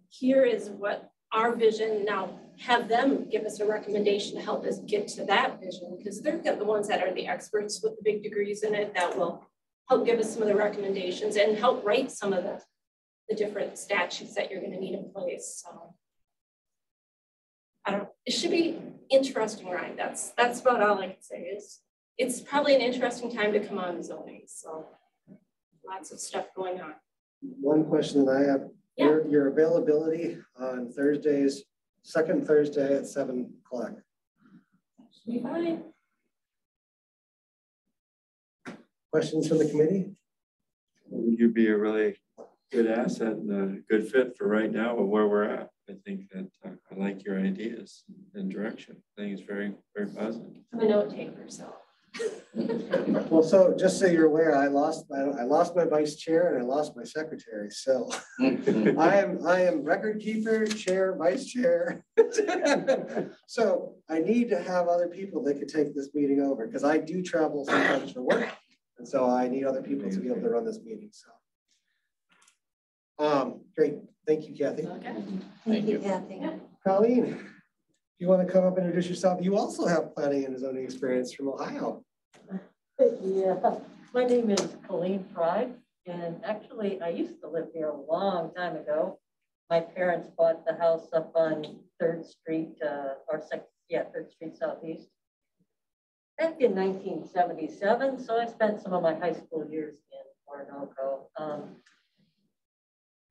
[SPEAKER 12] here is what our vision, now have them give us a recommendation to help us get to that vision, because they're the ones that are the experts with the big degrees in it that will help give us some of the recommendations and help write some of the different statutes that you're going to need in place. So it should be interesting, Ryan. That's about all I can say. Is it's probably an interesting time to come on zoning. So lots of stuff going on.
[SPEAKER 3] One question that I have, yeah. Your availability on Thursdays, second Thursday at 7 o'clock.
[SPEAKER 12] Should be fine.
[SPEAKER 3] Questions from the committee?
[SPEAKER 7] You'd be a really good asset and a good fit for right now of where we're at. I think that I like your ideas and direction. I think it's very, very positive.
[SPEAKER 12] I'm a note taker, so.
[SPEAKER 3] Well, so just so you're aware, I lost my vice chair and I lost my secretary. So I am record keeper, chair, vice chair. So I need to have other people that could take this meeting over, because I do travel sometimes for work, and so I need other people to be able to run this meeting. So great, thank you, Kathy.
[SPEAKER 12] Okay.
[SPEAKER 5] Thank you, Kathy.
[SPEAKER 3] Colleen, if you want to come up and introduce yourself, you also have planning and zoning experience from Ohio.
[SPEAKER 13] Yeah, my name is Colleen Fry, And actually, I used to live here a long time ago. My parents bought the house up on 3rd Street, or 3rd Street Southeast. Back in 1977, so I spent some of my high school years in Orinoco.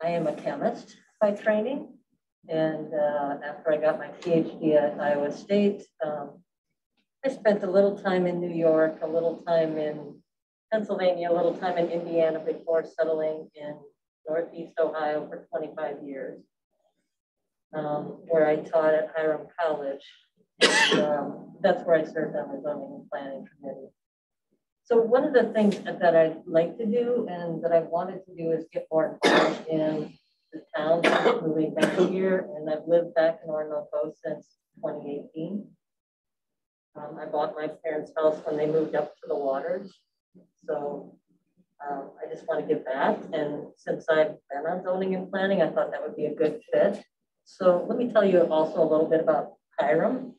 [SPEAKER 13] I am a chemist by training, and after I got my PhD at Iowa State, I spent a little time in New York, a little time in Pennsylvania, a little time in Indiana before settling in Northeast Ohio for 25 years, where I taught at Hiram College. And, that's where I served on the zoning and planning committee. So one of the things that I'd like to do and that I wanted to do is get more involved in the town since moving back here. And I've lived back in Orinoco since 2018. I bought my parents' house when they moved up to the waters. So I just want to give back. And since I've been on zoning and planning, I thought that would be a good fit. So let me tell you also a little bit about Hiram,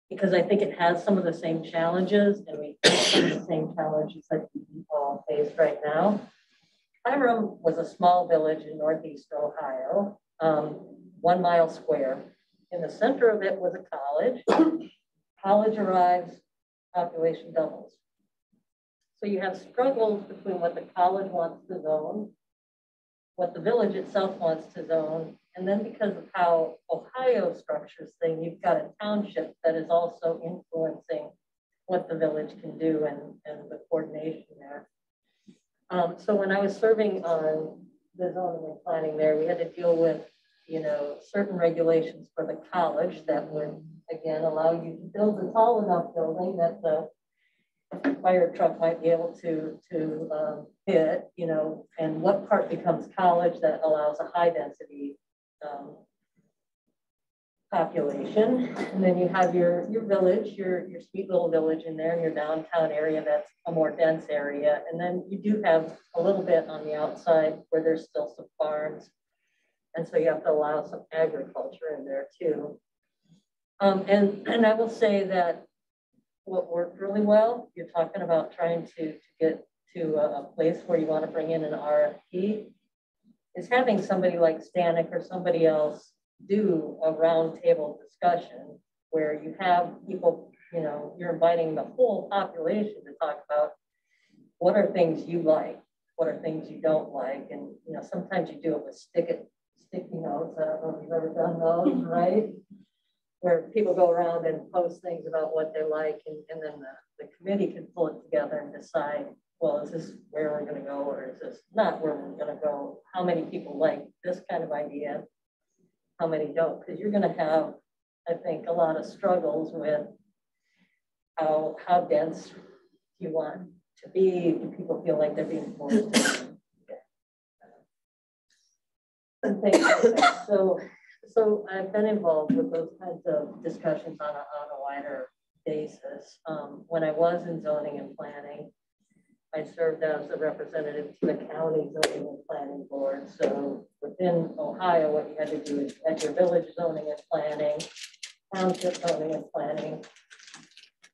[SPEAKER 13] because I think it has some of the same challenges, and we face some of the same challenges that we all face right now. Hiram was a small village in Northeast Ohio, 1 mile square. In the center of it was a college. College arrives, population doubles. So you have struggles between what the college wants to zone, what the village itself wants to zone, and then because of how Ohio structures things, you've got a township that is also influencing what the village can do and the coordination there. So when I was serving on the zoning and planning there, we had to deal with, certain regulations for the college that would, again, allow you to build a tall enough building that the fire truck might be able to hit, and what part becomes college that allows a high density population. And then you have your village, your sweet little village in there, and your downtown area that's a more dense area. And then you do have a little bit on the outside where there's still some farms. And so you have to allow some agriculture in there too. And I will say that what worked really well, you're talking about trying to get to a place where you want to bring in an RFP, is having somebody like Stanek or somebody else do a roundtable discussion where you have people, you're inviting the whole population to talk about what are things you like, what are things you don't like. And, sometimes you do it with sticky notes. I don't know if you've ever done those, right? Where people go around and post things about what they like, and then the committee can pull it together and decide, well, is this where we're going to go, or is this not where we're going to go? How many people like this kind of idea? How many don't? Because you're going to have, I think, a lot of struggles with how dense you want to be. Do people feel like they're being forced to? And things like that. So I've been involved with those kinds of discussions on a wider basis. When I was in zoning and planning, I served as a representative to the county zoning and planning board. So within Ohio, what you had to do is you had your village zoning and planning, township zoning and planning.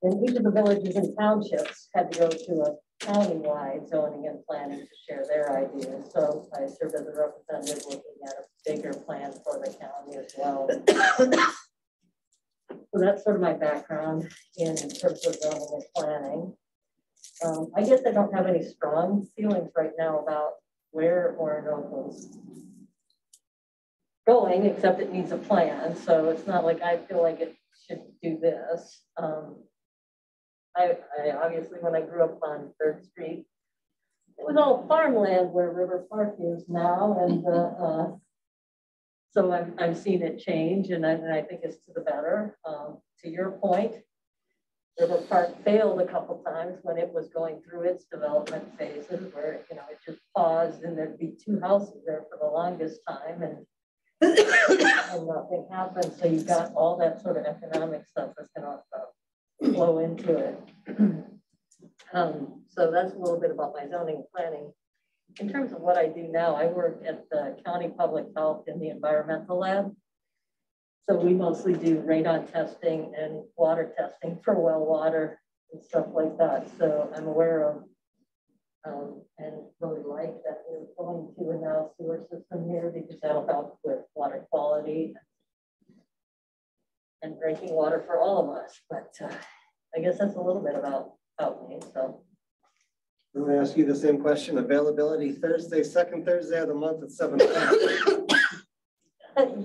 [SPEAKER 13] And each of the villages and townships had to go to a county-wide zoning and planning to share their ideas. So I served as a representative looking at a bigger plan for the county as well. So that's sort of my background in terms of zoning and planning. I guess I don't have any strong feelings right now about where Orinoco's going, except it needs a plan. So it's not like I feel like it should do this. I obviously, when I grew up on 3rd Street, it was all farmland where River Park is now. And so I've seen it change, and I think it's to the better. To your point, River Park failed a couple times when it was going through its development phases, where it just paused, and there'd be 2 houses there for the longest time, and nothing happened. So you got all that sort of economic stuff that's going to flow into it. So that's a little bit about my zoning and planning. In terms of what I do now, I work at the County Public Health in the environmental lab. So we mostly do radon testing and water testing for well water and stuff like that. So I'm aware of And really like that we're going to a now sewer system here because that'll help with water quality and drinking water for all of us. But I guess that's a little bit about me, so.
[SPEAKER 3] I'm gonna ask you the same question. Availability Thursday, second Thursday of the month at 7 o'clock.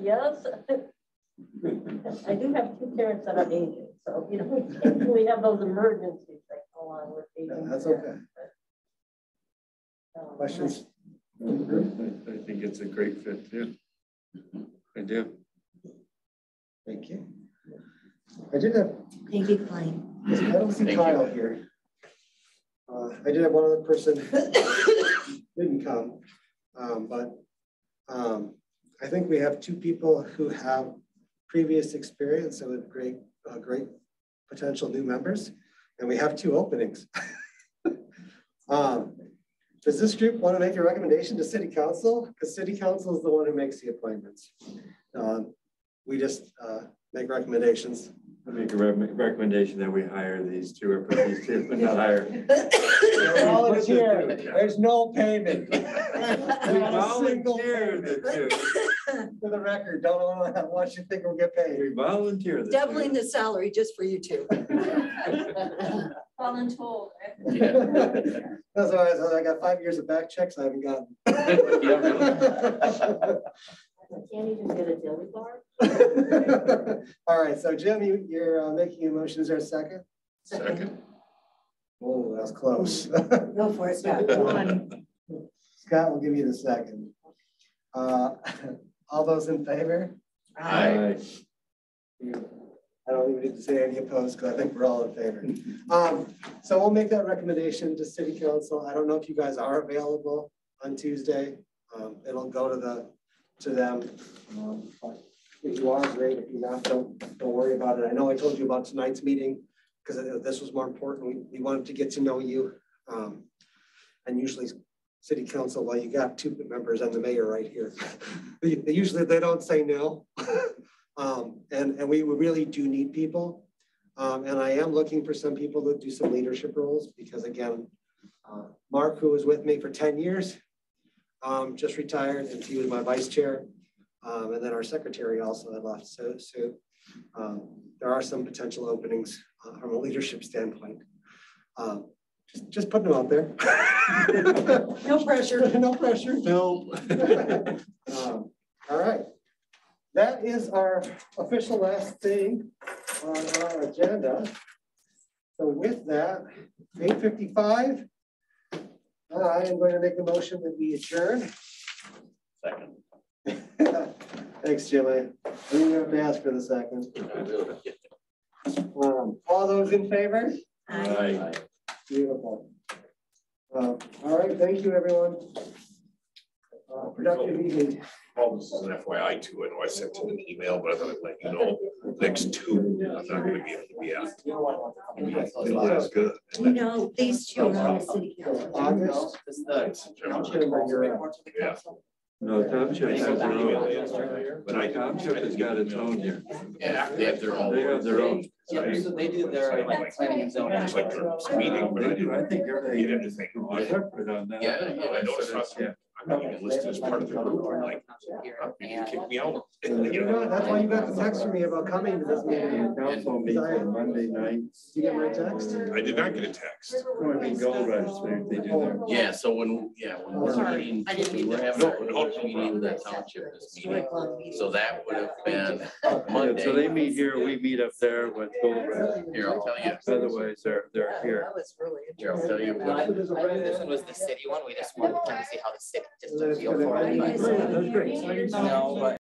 [SPEAKER 13] Yes. I do have 2 parents that are aging, so, you know, we have those emergencies that go on with aging.
[SPEAKER 3] Yeah, that's okay. Questions?
[SPEAKER 7] I think it's a great fit too. I do.
[SPEAKER 3] Thank you. I did have.
[SPEAKER 5] Thank you, Klein.
[SPEAKER 3] I don't see Kyle here. I did have one other person didn't come, but I think we have 2 people who have previous experience and with great potential new members, and we have 2 openings. Does this group want to make a recommendation to City Council? Because City Council is the one who makes the appointments. We just make recommendations.
[SPEAKER 7] I make a recommendation that we hire these 2 or put these 2, but not hire.
[SPEAKER 3] Volunteer. There's no payment.
[SPEAKER 7] We volunteer the 2.
[SPEAKER 3] For the record, don't want you to think we'll get paid.
[SPEAKER 7] We volunteer the 2.
[SPEAKER 5] Doubling the salary just for you 2.
[SPEAKER 12] Voluntold.
[SPEAKER 3] That's all right. I got 5 years of back checks I haven't gotten.
[SPEAKER 13] Yeah, really. I can't even get a dilly bar.
[SPEAKER 3] All right, so Jim, you're making a motion. Is there a second?
[SPEAKER 2] Second.
[SPEAKER 3] Oh, that's close.
[SPEAKER 5] Go for it, Scott.
[SPEAKER 3] Scott will give you the second. All those in favor?
[SPEAKER 7] Aye.
[SPEAKER 3] I don't even need to say any opposed because I think we're all in favor. So we'll make that recommendation to City Council. I don't know if you guys are available on Tuesday. It'll go to them. If you are, great. If you're not, don't worry about it. I know I told you about tonight's meeting because this was more important. We wanted to get to know you. And usually City Council, well, you got 2 members and the mayor right here. Usually they don't say no. And we really do need people. And I am looking for some people that do some leadership roles because again, Mark, who was with me for 10 years, just retired and he was my vice chair. And then our secretary also had left. So there are some potential openings from a leadership standpoint. Just putting them out there.
[SPEAKER 5] No pressure.
[SPEAKER 3] No pressure. No. All right. That is our official last thing on our agenda. So with that, 8:55, I am going to make a motion that we adjourn.
[SPEAKER 2] Second.
[SPEAKER 3] Thanks, Jim. I didn't have to ask for the second. All those in favor?
[SPEAKER 7] Aye.
[SPEAKER 3] Beautiful. All right, thank you, everyone. Productive evening.
[SPEAKER 2] Well, this is an FYI too. I know I sent him an email, but I thought I'd let you know, next 2, I'm not gonna be able to be at. That's good.
[SPEAKER 5] You know, these 2 are on the City Council.
[SPEAKER 3] August.
[SPEAKER 2] Yeah.
[SPEAKER 7] No, Township has their own. But Township has got its own here.
[SPEAKER 9] Yeah, they have their own.
[SPEAKER 7] They have their own.
[SPEAKER 14] Yeah, so they do their like planning and zoning.
[SPEAKER 2] It's like a meeting, but I didn't.
[SPEAKER 7] I think
[SPEAKER 2] You have to think.
[SPEAKER 7] everything separate on that.
[SPEAKER 9] Yeah,
[SPEAKER 2] I noticed how some, I'm not even listed as part of the group, I'm like, you kicked me out.
[SPEAKER 3] You know, that's why you got the text from me about coming to this meeting.
[SPEAKER 7] Council meets on Monday night.
[SPEAKER 3] Did you get my text?
[SPEAKER 2] I did not get a text.
[SPEAKER 7] No, I mean, Gold Rush, they do their.
[SPEAKER 9] Yeah, so when we're meeting, we're having a meeting in the township this meeting. So that would have been Monday.
[SPEAKER 7] So they meet here, we meet up there with Gold Rush.
[SPEAKER 9] Here, I'll tell you.
[SPEAKER 7] Otherwise, they're here.
[SPEAKER 5] That was really
[SPEAKER 9] Here, I'll tell you what.
[SPEAKER 14] This one was the city one. We just wanted to see how the city just to feel for it.
[SPEAKER 5] interesting.
[SPEAKER 7] That's great.
[SPEAKER 14] No, but